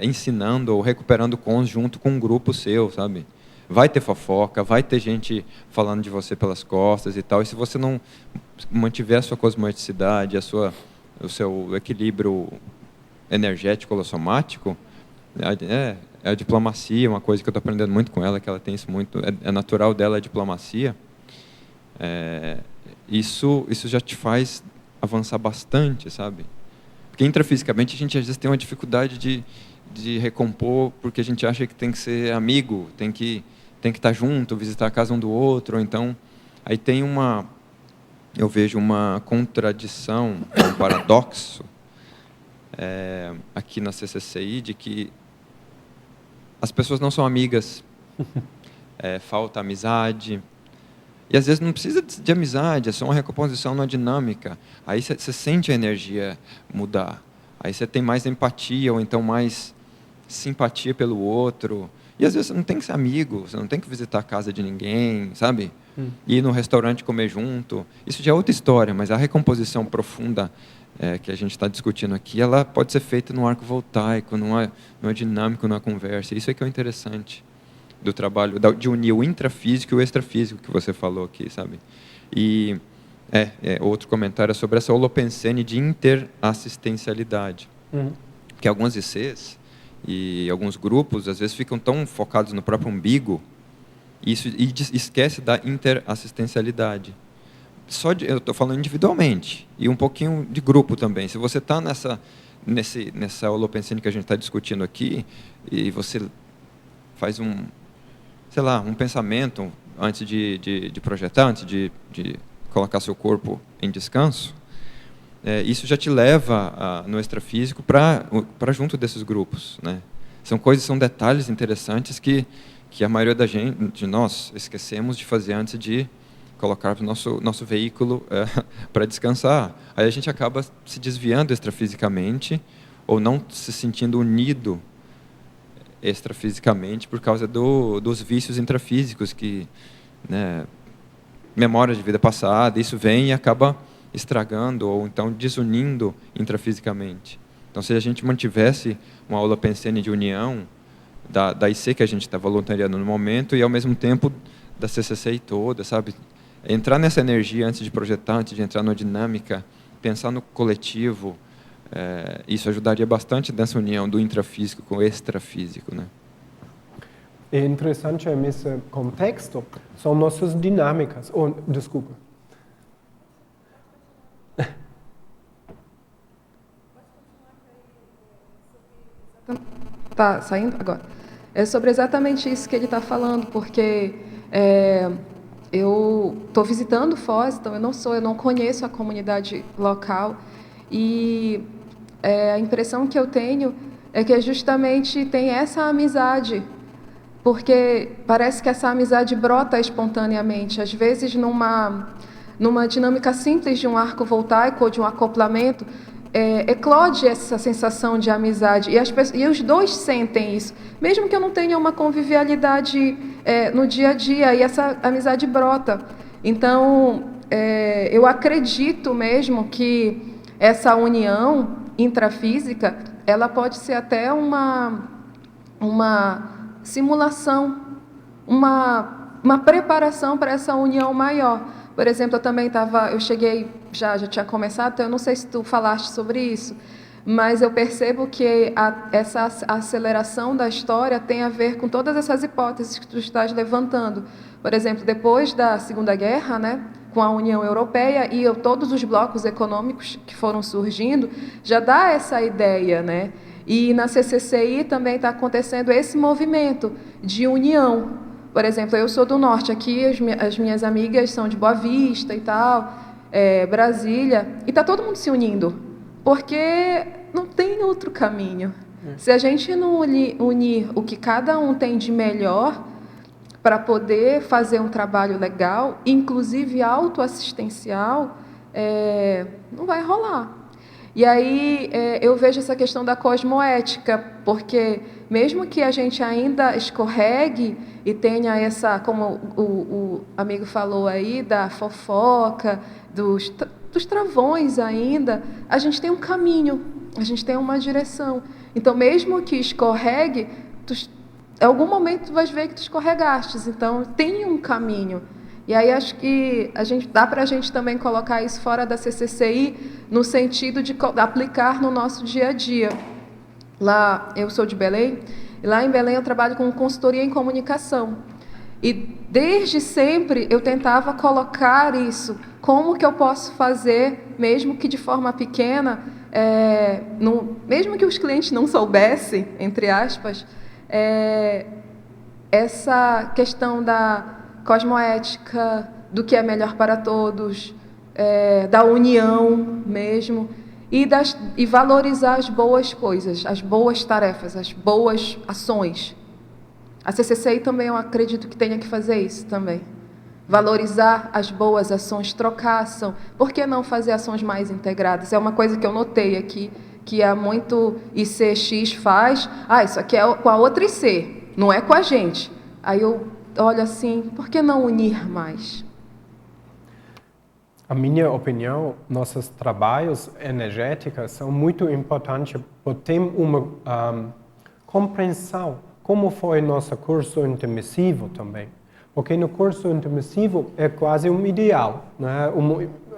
S2: ensinando ou recuperando junto com um grupo seu, sabe? Vai ter fofoca, vai ter gente falando de você pelas costas e tal, e se você não mantiver a sua cosmoeticidade, o seu equilíbrio energético ou somático, a diplomacia, uma coisa que eu estou aprendendo muito com ela, que ela tem isso muito, é natural dela a diplomacia, isso já te faz avançar bastante, sabe? Porque intrafisicamente a gente às vezes tem uma dificuldade de recompor, porque a gente acha que tem que ser amigo, tem que estar junto, visitar a casa um do outro, então aí eu vejo uma contradição, um paradoxo aqui na CCCI, de que as pessoas não são amigas, falta amizade, e às vezes não precisa de amizade, é só uma recomposição numa dinâmica, aí você sente a energia mudar, aí você tem mais empatia, ou então mais simpatia pelo outro, e às vezes você não tem que ser amigo, você não tem que visitar a casa de ninguém, sabe? Ir no restaurante comer junto, isso já é outra história, mas a recomposição profunda que a gente está discutindo aqui, ela pode ser feita num arco voltaico, numa dinâmica, numa conversa. Isso é que é o interessante do trabalho, de unir o intrafísico e o extrafísico que você falou aqui, sabe? E outro comentário sobre essa holopensene de interassistencialidade. Porque algumas ICs e alguns grupos, às vezes, ficam tão focados no próprio umbigo e esquece da interassistencialidade. Eu estou falando individualmente e um pouquinho de grupo também. Se você está nessa holopensene que a gente está discutindo aqui e você faz um pensamento antes de projetar, antes de colocar seu corpo em descanso, isso já te leva no extrafísico para junto desses grupos, né? São detalhes interessantes que a maioria de nós esquecemos de fazer antes de colocar o nosso veículo para descansar. Aí a gente acaba se desviando extrafisicamente ou não se sentindo unido extrafisicamente por causa dos vícios intrafísicos, né, memória de vida passada, isso vem e acaba estragando ou então desunindo intrafisicamente. Então, se a gente mantivesse uma holopensene de união da IC que a gente está voluntariando no momento e, ao mesmo tempo, da CCCI toda, sabe? Entrar nessa energia antes de projetar, antes de entrar na dinâmica, pensar no coletivo, isso ajudaria bastante nessa união do intrafísico com o extrafísico, né?
S1: É interessante nesse contexto, são nossas dinâmicas. Desculpa.
S7: Tá saindo agora? É sobre exatamente isso que ele está falando, porque eu estou visitando Foz, então eu não conheço a comunidade local, e a impressão que eu tenho é que justamente tem essa amizade, porque parece que essa amizade brota espontaneamente, às vezes numa dinâmica simples de um arco voltaico ou de um acoplamento, eclode essa sensação de amizade, e os dois sentem isso, mesmo que eu não tenha uma convivialidade no dia a dia, e essa amizade brota. Então, eu acredito mesmo que essa união intrafísica, ela pode ser até uma simulação, uma preparação para essa união maior. Por exemplo, eu cheguei, já tinha começado, então eu não sei se tu falaste sobre isso, mas eu percebo que essa aceleração da história tem a ver com todas essas hipóteses que tu estás levantando. Por exemplo, depois da Segunda Guerra, né, com a União Europeia e todos os blocos econômicos que foram surgindo, já dá essa ideia, né? E na CCCI também está acontecendo esse movimento de união. Por exemplo, eu sou do norte, aqui as minhas amigas são de Boa Vista e tal, Brasília, e está todo mundo se unindo, porque não tem outro caminho. Se a gente não unir o que cada um tem de melhor para poder fazer um trabalho legal, inclusive autoassistencial, não vai rolar. E aí eu vejo essa questão da cosmoética, porque mesmo que a gente ainda escorregue e tenha essa, como o amigo falou aí, da fofoca, dos travões ainda, a gente tem um caminho, a gente tem uma direção. Então, mesmo que escorregue, em algum momento tu vais ver que tu escorregastes, então tem um caminho. E aí acho que dá para a gente também colocar isso fora da CCCI, no sentido de aplicar no nosso dia a dia. Lá, eu sou de Belém, e lá em Belém eu trabalho com consultoria em comunicação. E desde sempre eu tentava colocar isso, como que eu posso fazer, mesmo que de forma pequena, mesmo que os clientes não soubessem, entre aspas, essa questão da cosmoética, do que é melhor para todos, da união mesmo, e valorizar as boas coisas, as boas tarefas, as boas ações. A CCCI também, eu acredito que tenha que fazer isso também. Valorizar as boas ações, trocar ação. Por que não fazer ações mais integradas? É uma coisa que eu notei aqui, que há muito ICX faz. Isso aqui é com a outra IC, não é com a gente. Aí eu olho assim, por que não unir mais?
S1: A minha opinião, nossos trabalhos energéticos são muito importantes por ter uma compreensão como foi nosso curso intermissivo também. Porque no curso intermissivo é quase um ideal, né?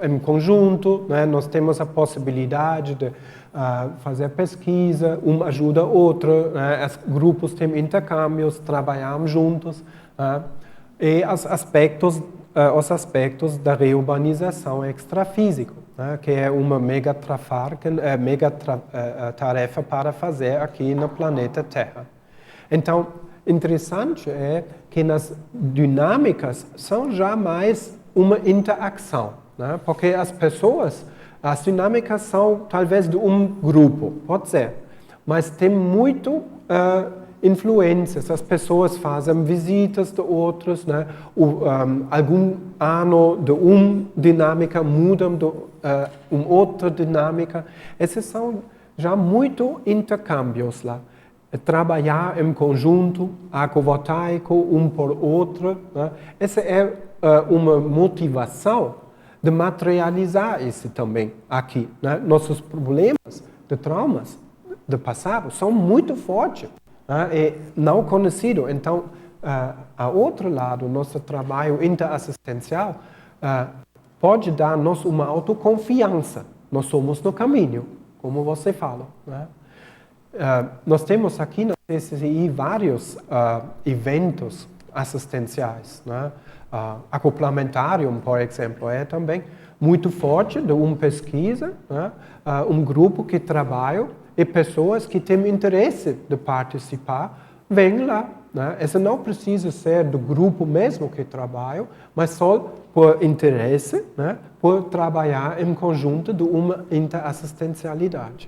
S1: Em conjunto, né? Nós temos a possibilidade de fazer pesquisa, uma ajuda a outra, né? Os grupos têm intercâmbios, trabalhamos juntos, né? E os aspectos da reurbanização extrafísica, né? Que é uma mega tarefa para fazer aqui no planeta Terra. Então, interessante é que nas dinâmicas são já mais uma interação, né? Porque as dinâmicas são talvez de um grupo, pode ser, mas tem muito influências, as pessoas fazem visitas de outros, né? Algum ano de uma dinâmica mudam de uma outra dinâmica, esses são já muito intercâmbios lá. Trabalhar em conjunto, agrovoltaico, um por outro, né? Essa é uma motivação de materializar isso também aqui, né? Nossos problemas de traumas do passado são muito fortes, né? E não conhecidos. Então, a outro lado, nosso trabalho interassistencial pode dar-nos uma autoconfiança. Nós somos no caminho, como você fala, né? Nós temos aqui na CCCI vários eventos assistenciais, né? Acoplamentarium, por exemplo, é também muito forte de uma pesquisa, né? Um grupo que trabalha e pessoas que têm interesse de participar vem lá. Né? Esse não precisa ser do grupo mesmo que trabalha, mas só por interesse, né? Por trabalhar em conjunto de uma interassistencialidade.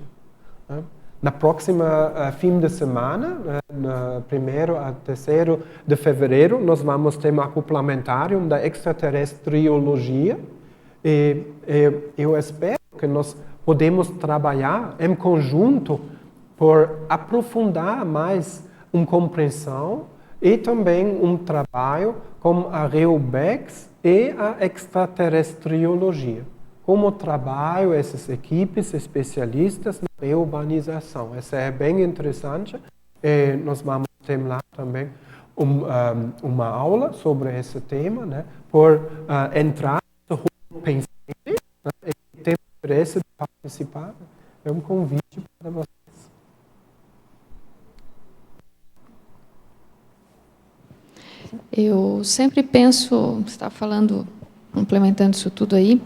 S1: Né? Na próxima fim de semana, na 1º a 3º de fevereiro, nós vamos ter um acoplamentário da extraterrestriologia e eu espero que nós podemos trabalhar em conjunto por aprofundar mais uma compreensão e também um trabalho com a REUBEX e a extraterrestriologia. Como trabalham essas equipes especialistas na reurbanização. Isso é bem interessante. E nós vamos ter lá também uma aula sobre esse tema, né? Por entrar no pensante, né? E ter interesse de participar. É um convite para vocês.
S3: Eu sempre penso, você está falando, complementando isso tudo aí,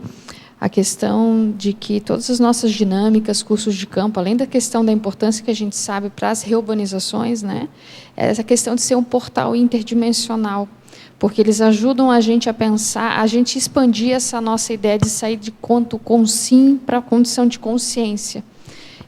S3: a questão de que todas as nossas dinâmicas, cursos de campo, além da questão da importância que a gente sabe para as reurbanizações, né, é essa questão de ser um portal interdimensional, porque eles ajudam a gente a pensar, a gente expandir essa nossa ideia de sair de com sim para a condição de consciência.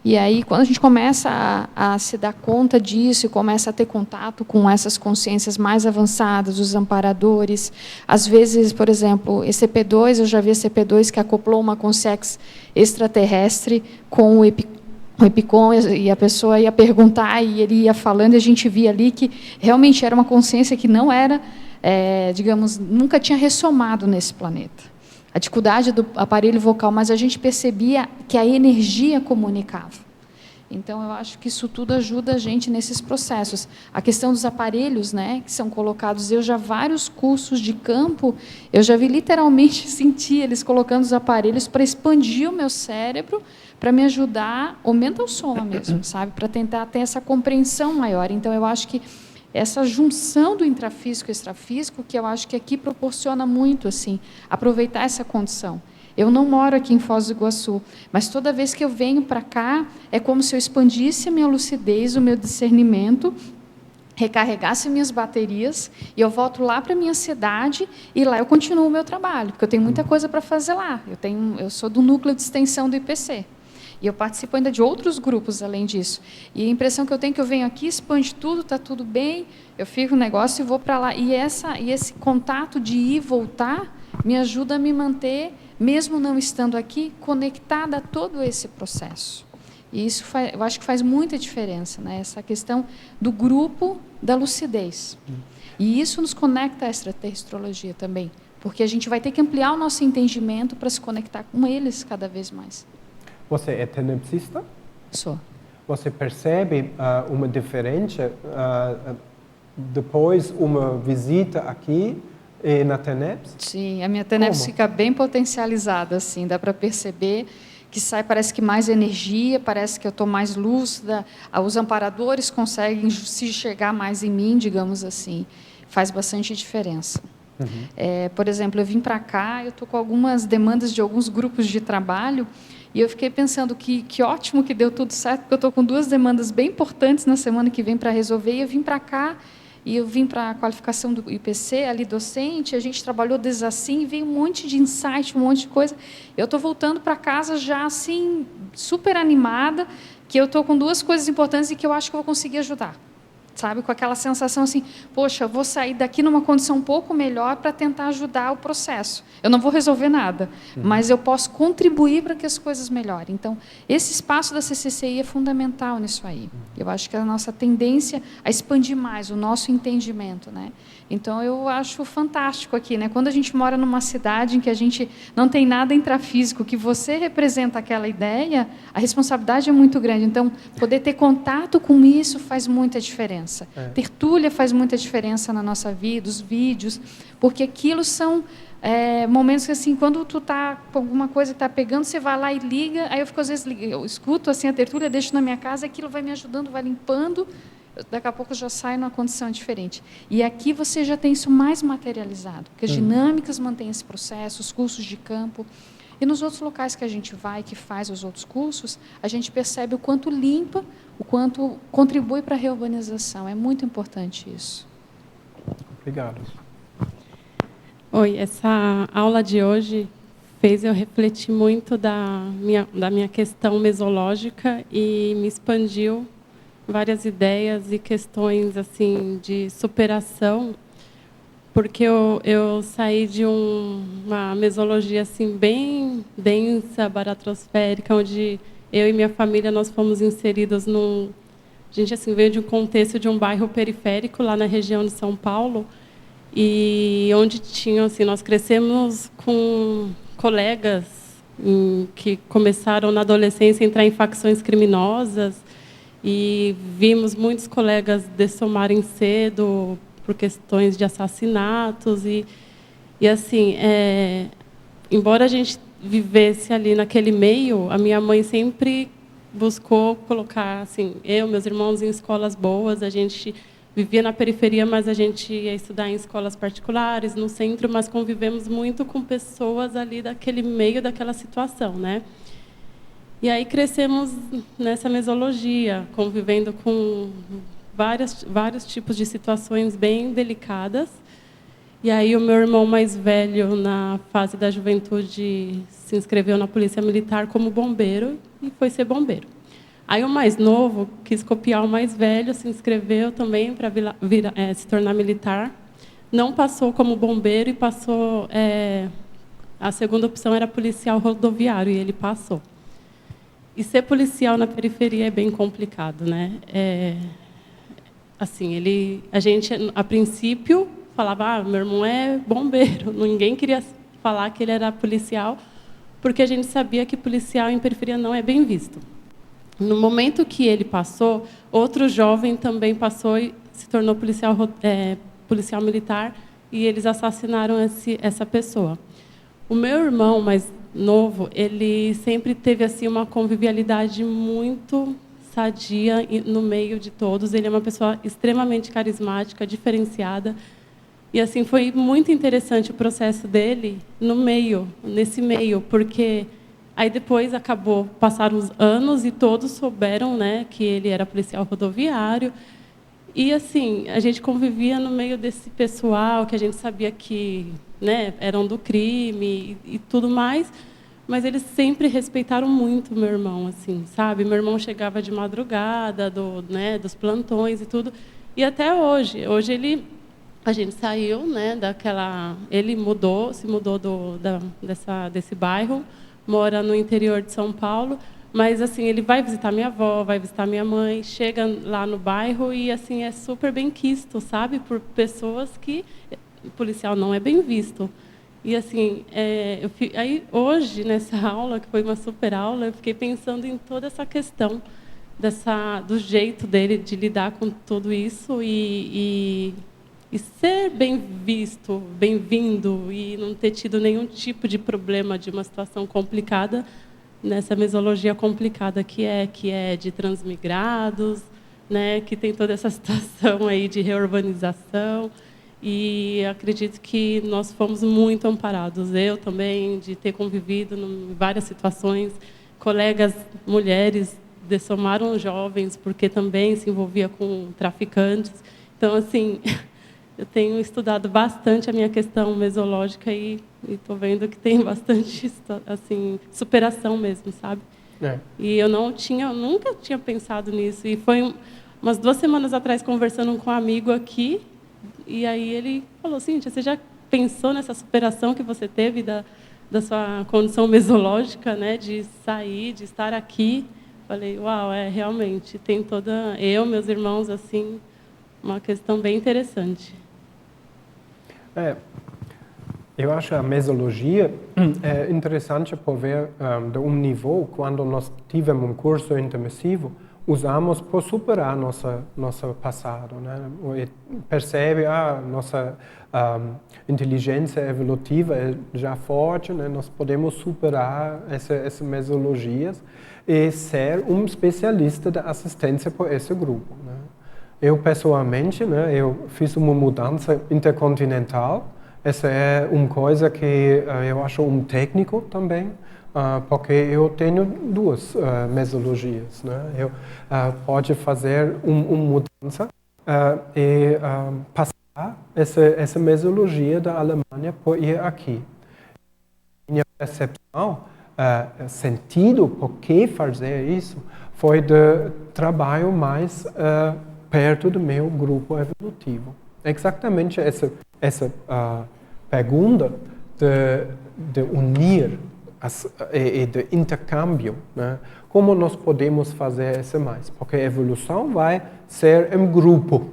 S3: E aí, quando a gente começa a se dar conta disso e começa a ter contato com essas consciências mais avançadas, os amparadores, às vezes, por exemplo, ECP2, eu já vi ECP2 que acoplou uma consciência extraterrestre com o Epicom, e a pessoa ia perguntar e ele ia falando, e a gente via ali que realmente era uma consciência que não era, digamos, nunca tinha ressomado nesse planeta. A dificuldade do aparelho vocal, mas a gente percebia que a energia comunicava. Então, eu acho que isso tudo ajuda a gente nesses processos. A questão dos aparelhos, né, que são colocados, eu já vários cursos de campo, eu já vi literalmente sentir eles colocando os aparelhos para expandir o meu cérebro, para me ajudar, aumenta o som mesmo, sabe, para tentar ter essa compreensão maior. Então, eu acho que essa junção do intrafísico e extrafísico, que eu acho que aqui proporciona muito, assim, aproveitar essa condição. Eu não moro aqui em Foz do Iguaçu, mas toda vez que eu venho para cá, é como se eu expandisse a minha lucidez, o meu discernimento, recarregasse minhas baterias, e eu volto lá para a minha cidade, e lá eu continuo o meu trabalho, porque eu tenho muita coisa para fazer lá. Eu sou do núcleo de extensão do IPC. E eu participo ainda de outros grupos, além disso. E a impressão que eu tenho é que eu venho aqui, expande tudo, está tudo bem, eu fico no negócio e vou para lá. E esse contato de ir e voltar me ajuda a me manter, mesmo não estando aqui, conectada a todo esse processo. E isso eu acho que faz muita diferença, né? Essa questão do grupo da lucidez. E isso nos conecta à extraterrestriologia também, porque a gente vai ter que ampliar o nosso entendimento para se conectar com eles cada vez mais.
S1: Você é tenepsista?
S3: Sou.
S1: Você percebe uma diferença depois uma visita aqui na TENEPS?
S3: Sim, a minha TENEPS fica bem potencializada, assim, dá para perceber que sai, parece que mais energia, parece que eu estou mais lúcida, os amparadores conseguem se chegar mais em mim, digamos assim, faz bastante diferença. Uhum. Por exemplo, eu vim para cá, eu estou com algumas demandas de alguns grupos de trabalho, e eu fiquei pensando que ótimo que deu tudo certo, porque eu estou com 2 demandas bem importantes na semana que vem para resolver, e eu vim para cá, e eu vim para a qualificação do IPC, ali docente, a gente trabalhou desde assim, veio um monte de insight, um monte de coisa. Eu estou voltando para casa já assim, super animada, que eu estou com 2 coisas importantes e que eu acho que eu vou conseguir ajudar. Sabe, com aquela sensação assim, poxa, eu vou sair daqui numa condição um pouco melhor para tentar ajudar o processo. Eu não vou resolver nada, mas eu posso contribuir para que as coisas melhorem. Então, esse espaço da CCCI é fundamental nisso aí. Eu acho que é a nossa tendência a expandir mais o nosso entendimento, né? Então, eu acho fantástico aqui, né? Quando a gente mora numa cidade em que a gente não tem nada intrafísico, que você representa aquela ideia, a responsabilidade é muito grande. Então, poder ter contato com isso faz muita diferença. Tertúlia faz muita diferença na nossa vida, os vídeos, porque aquilo são momentos que, assim, quando tu está com alguma coisa que está pegando, você vai lá e liga, aí eu fico, às vezes, eu escuto assim, a tertúlia, deixo na minha casa, aquilo vai me ajudando, vai limpando, daqui a pouco eu já saio numa condição diferente. E aqui você já tem isso mais materializado, porque as dinâmicas mantêm esse processo, os cursos de campo. E nos outros locais que a gente vai, que faz os outros cursos, a gente percebe o quanto limpa, o quanto contribui para a reurbanização. É muito importante isso.
S1: Obrigado.
S8: Oi, essa aula de hoje fez eu refletir muito da minha questão mesológica e me expandiu várias ideias e questões assim de superação, porque eu saí de uma mesologia assim bem densa, baratrosférica, onde eu e minha família nós fomos inseridos a gente assim veio de um contexto de um bairro periférico lá na região de São Paulo, e onde tinham assim, nós crescemos com colegas que começaram na adolescência a entrar em facções criminosas, e vimos muitos colegas dessomarem cedo por questões de assassinatos, e assim, embora a gente vivesse ali naquele meio, a minha mãe sempre buscou colocar assim, meus irmãos em escolas boas. A gente vivia na periferia, mas a gente ia estudar em escolas particulares, no centro, mas convivemos muito com pessoas ali daquele meio, daquela situação, né? E aí crescemos nessa mesologia, convivendo com vários tipos de situações bem delicadas. E aí o meu irmão mais velho, na fase da juventude, se inscreveu na Polícia Militar como bombeiro e foi ser bombeiro. Aí o mais novo quis copiar o mais velho, se inscreveu também para se tornar militar. Não passou como bombeiro e passou... a segunda opção era policial rodoviário, e ele passou. E ser policial na periferia é bem complicado, né? Assim, a gente, a princípio, falava, meu irmão é bombeiro. Ninguém queria falar que ele era policial, porque a gente sabia que policial em periferia não é bem visto. No momento que ele passou, outro jovem também passou e se tornou policial militar, e eles assassinaram essa pessoa. O meu irmão mais novo, ele sempre teve assim uma convivialidade muito sadia no meio de todos. Ele é uma pessoa extremamente carismática, diferenciada. E assim foi muito interessante o processo dele nesse meio, porque aí depois passaram os anos e todos souberam, né, que ele era policial rodoviário. E assim, a gente convivia no meio desse pessoal que a gente sabia que, né, eram do crime e tudo mais, mas eles sempre respeitaram muito meu irmão, assim, sabe? Meu irmão chegava de madrugada, dos plantões e tudo. E até hoje a gente saiu, né, ele se mudou desse bairro, mora no interior de São Paulo, mas assim, ele vai visitar minha avó, vai visitar minha mãe, chega lá no bairro e assim é super bem quisto, sabe, por pessoas que o policial não é bem visto. E assim, aí hoje nessa aula, que foi uma super aula, eu fiquei pensando em toda essa questão do jeito dele de lidar com tudo isso e ser bem visto, bem-vindo, e não ter tido nenhum tipo de problema de uma situação complicada nessa mesologia complicada que é de transmigrados, né, que tem toda essa situação aí de reurbanização. E acredito que nós fomos muito amparados. Eu também, de ter convivido em várias situações. Colegas mulheres dessomaram jovens porque também se envolvia com traficantes. Então, assim, eu tenho estudado bastante a minha questão mesológica e estou vendo que tem bastante assim, superação mesmo, sabe? E eu nunca tinha pensado nisso. E foi umas 2 semanas atrás, conversando com um amigo aqui, e aí ele falou, Cíntia, você já pensou nessa superação que você teve da sua condição mesológica, né, de sair, de estar aqui? Falei, uau, realmente, tem meus irmãos, assim, uma questão bem interessante.
S1: Eu acho a mesologia interessante por ver de um nível, quando nós tivemos um curso intermissivo, usamos para superar nosso passado, né? E percebe nossa inteligência evolutiva é já forte, né? Nós podemos superar essas mesologias e ser um especialista da assistência para esse grupo, né? Eu pessoalmente, né, eu fiz uma mudança intercontinental Essa é uma coisa que eu acho técnico também, porque eu tenho duas metodologias, né? Eu pode fazer uma mudança e passar essa metodologia da Alemanha por ir aqui. Minha percepção, sentido por que fazer isso, foi de trabalho mais perto do meu grupo evolutivo. Exatamente essa pergunta de unir e de intercâmbio, né? Como nós podemos fazer isso mais? Porque a evolução vai ser um grupo,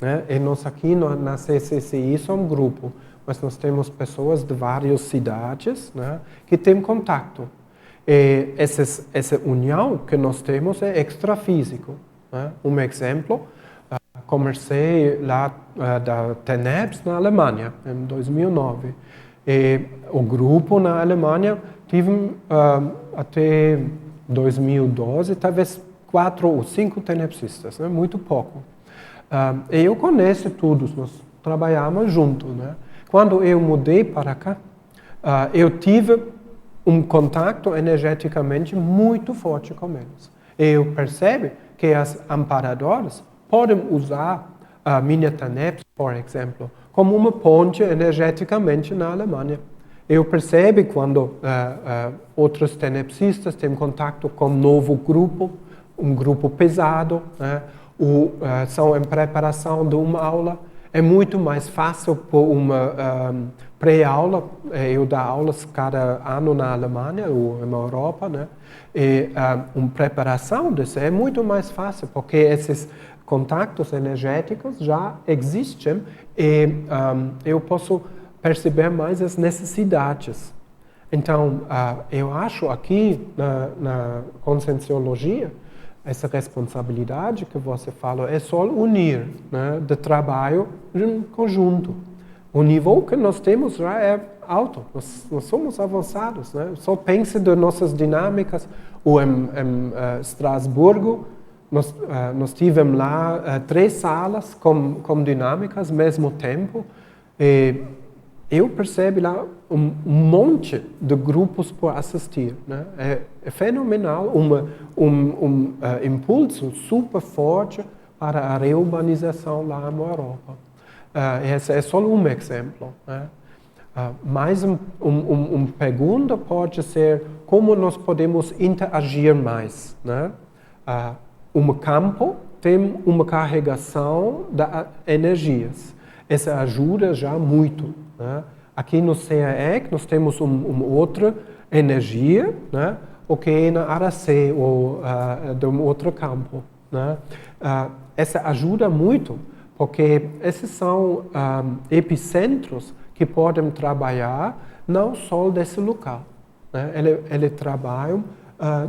S1: né? E nós aqui na CCCI somos um grupo, mas nós temos pessoas de várias cidades, né, que têm contato. E essa união que nós temos é extrafísico, né? Um exemplo, comecei lá da TENEPS na Alemanha, em 2009. E o grupo na Alemanha tive até 2012, talvez 4 ou 5 tenepsistas, né? Muito pouco. E eu conheço todos, nós trabalhamos juntos, né? Quando eu mudei para cá, eu tive um contato energeticamente muito forte com eles. E eu percebo que as amparadoras podem usar a minha TENEPS, por exemplo, como uma ponte energeticamente na Alemanha. Eu percebo quando outros tenepsistas têm contato com um novo grupo, um grupo pesado, né, ou são em preparação de uma aula. É muito mais fácil por uma pré-aula. Eu dou aulas cada ano na Alemanha ou na Europa, né? E uma preparação disso é muito mais fácil, porque esses contatos energéticos já existem e eu posso perceber mais as necessidades. Então, eu acho aqui na Conscienciologia, essa responsabilidade que você falou é só unir, né, de trabalho em conjunto. O nível que nós temos já é alto, nós somos avançados, né? Só pense de nossas dinâmicas. Ou em Estrasburgo, nós tivemos lá 3 salas com dinâmicas ao mesmo tempo. E eu percebo lá um monte de grupos por assistir, né? É fenomenal, um impulso super forte para a reurbanização lá na Europa. Esse é só um exemplo, né? Mais uma pergunta pode ser como nós podemos interagir mais, né? Um campo tem uma carregação de energias. Essa ajuda já muito, né? Aqui no CAEC nós temos uma outra energia, né? O que é na Aracê ou de um outro campo, né? Essa ajuda muito, porque esses são epicentros que podem trabalhar não só desse local, né? Eles trabalham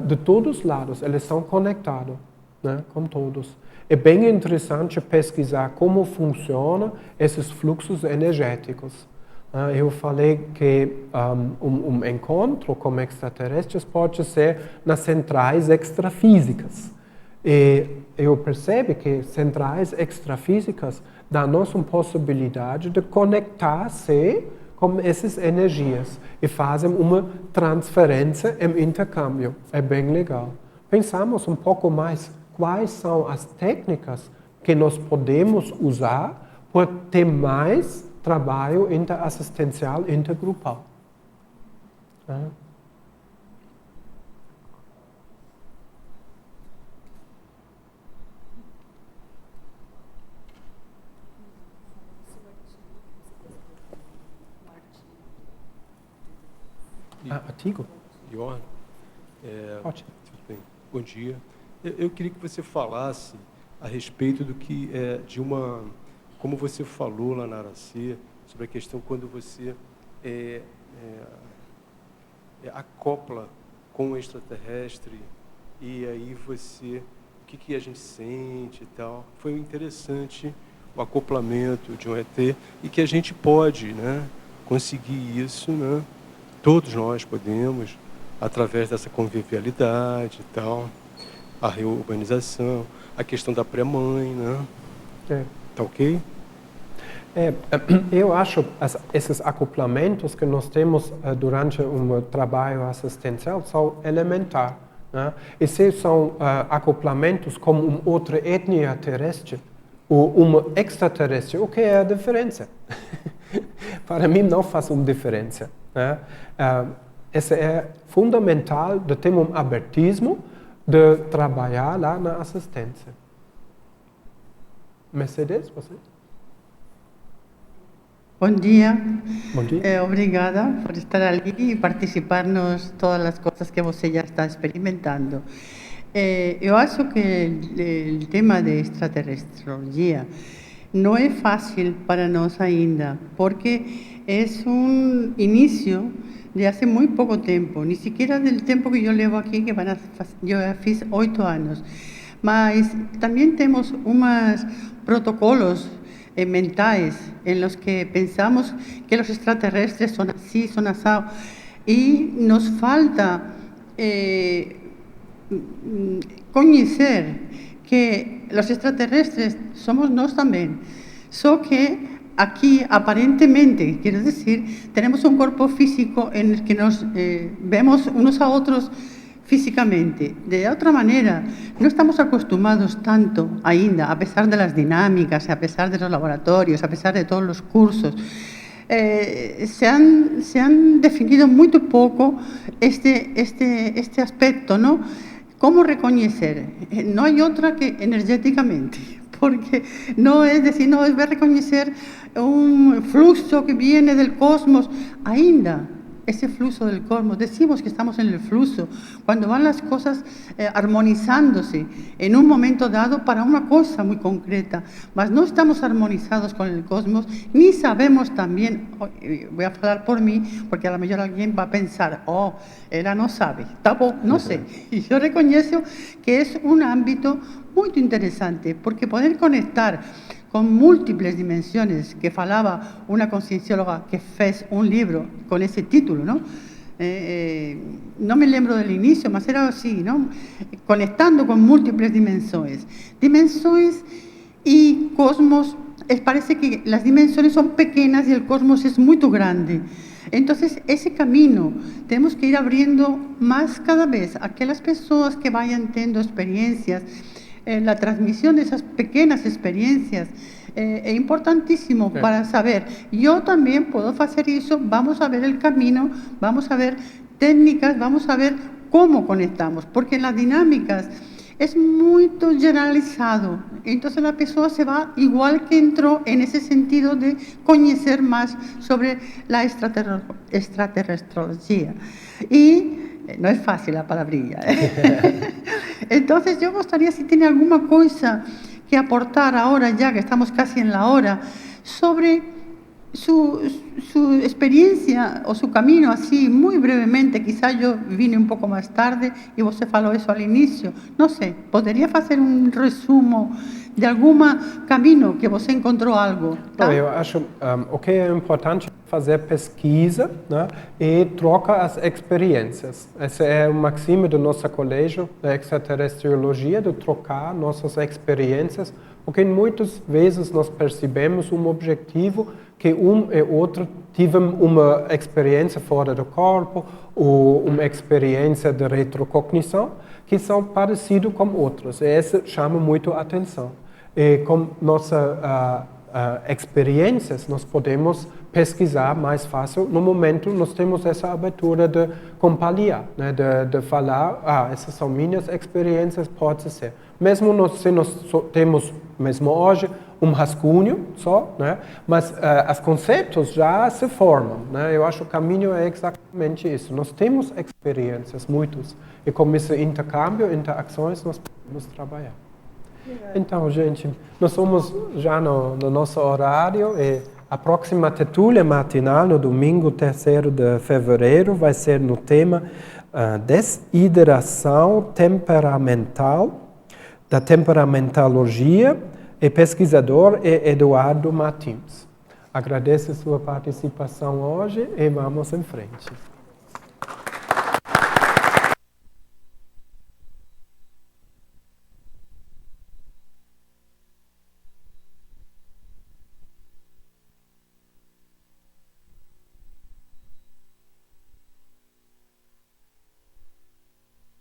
S1: de todos os lados, eles são conectados, né, com todos. É bem interessante pesquisar como funcionam esses fluxos energéticos. Eu falei que um encontro com extraterrestres pode ser nas centrais extrafísicas. E eu percebo que centrais extrafísicas dão-nos uma possibilidade de conectar-se com essas energias e fazem uma transferência em intercâmbio. É bem legal. Pensamos um pouco mais quais são as técnicas que nós podemos usar para ter mais trabalho interassistencial intergrupal. Artigo?
S9: Jorge,
S1: Pode.
S9: tudo bem. Bom dia. Eu queria que você falasse a respeito do que como você falou lá na Aracê, sobre a questão quando você acopla com o extraterrestre e aí o que a gente sente e tal. Foi interessante o acoplamento de um ET e que a gente pode, né, conseguir isso, né? Todos nós podemos, através dessa convivialidade e tal, a reurbanização, a questão da pré-mãe, né? Tá ok?
S1: Eu acho que esses acoplamentos que nós temos durante um trabalho assistencial são elementares. Né? E se são acoplamentos com uma outra etnia terrestre ou uma extraterrestre, o que é a diferença? Para mim não faz uma diferença. Né? Isso é fundamental de ter um abertismo de trabalhar lá na assistência. Mercedes, você?
S10: Bom dia.
S1: Bom dia.
S10: Obrigada por estar ali e participar-nos todas as coisas que você já está experimentando. Eu acho que o tema de extraterrestrologia não é fácil para nós ainda, porque é um início de há muito pouco tempo, nem sequer do tempo que eu levo aqui, que eu já fiz 8 anos. Mas também temos unos protocolos mentais en los que pensamos que los extraterrestres son así, son asados, y nos falta conocer que los extraterrestres somos nós también, só que aquí aparentemente, quiero decir, tenemos un cuerpo físico en el que nos vemos unos a otros físicamente. De otra manera, no estamos acostumados tanto ainda, a pesar de las dinámicas, a pesar de los laboratorios, a pesar de todos los cursos. Se han definido muy poco este aspecto, ¿no? ¿Cómo reconocer? No hay otra que energéticamente, porque no es decir, no es ver reconocer un flujo que viene del cosmos, ainda. Ese flujo del cosmos, decimos que estamos en el flujo, cuando van las cosas armonizándose en un momento dado para una cosa muy concreta, mas no estamos armonizados con el cosmos, ni sabemos también, voy a hablar por mí, porque a lo mejor alguien va a pensar, oh, ella no sabe, tampoco, no sé, y yo reconozco que es un ámbito muy interesante, porque poder conectar con múltiples dimensiones, que falaba una conciencióloga que fez un libro con ese título, ¿no? No me lembro del inicio, mas era así, ¿no? Conectando con múltiples dimensiones. Dimensiones y cosmos, parece que las dimensiones son pequeñas y el cosmos es muy grande. Entonces, ese camino tenemos que ir abriendo más cada vez a aquellas personas que vayan teniendo experiencias. La transmisión de esas pequeñas experiencias es importantísimo para saber, yo también puedo hacer eso, vamos a ver el camino, vamos a ver técnicas, vamos a ver cómo conectamos, porque en las dinámicas es muy generalizado, entonces la persona se va igual que entró en ese sentido de conocer más sobre la extraterrestrología. Y no es fácil la palabrilla. Entonces yo gustaría si tiene alguna cosa que aportar ahora, ya que estamos casi en la hora, sobre su experiencia o su camino, así muy brevemente. Quizá yo vine un poco más tarde y você falou eso al inicio. No sé, ¿podría hacer un resumo de algum caminho que você encontrou algo?
S1: Tá? Eu acho o que é importante fazer pesquisa, né, e troca as experiências. Essa é uma maxima do nosso colégio da extraterrestriologia, de trocar nossas experiências, porque muitas vezes nós percebemos um objetivo que e outro tivemos uma experiência fora do corpo ou uma experiência de retrocognição que são parecidos com outros. E isso chama muito a atenção. E com nossas experiências, nós podemos pesquisar mais fácil. No momento, nós temos essa abertura de compartilhar, né? de falar, essas são minhas experiências, pode ser. Mesmo se nós temos, mesmo hoje, um rascunho só, né? Mas os conceitos já se formam. Né? Eu acho que o caminho é exatamente isso. Nós temos experiências, muitos, e com esse intercâmbio, interações, nós podemos trabalhar. Então, gente, nós somos já no nosso horário e a próxima tertúlia matinal, no domingo 3º de fevereiro, vai ser no tema desideração temperamental, da temperamentologia, e pesquisador é Eduardo Martins. Agradeço a sua participação hoje e vamos em frente.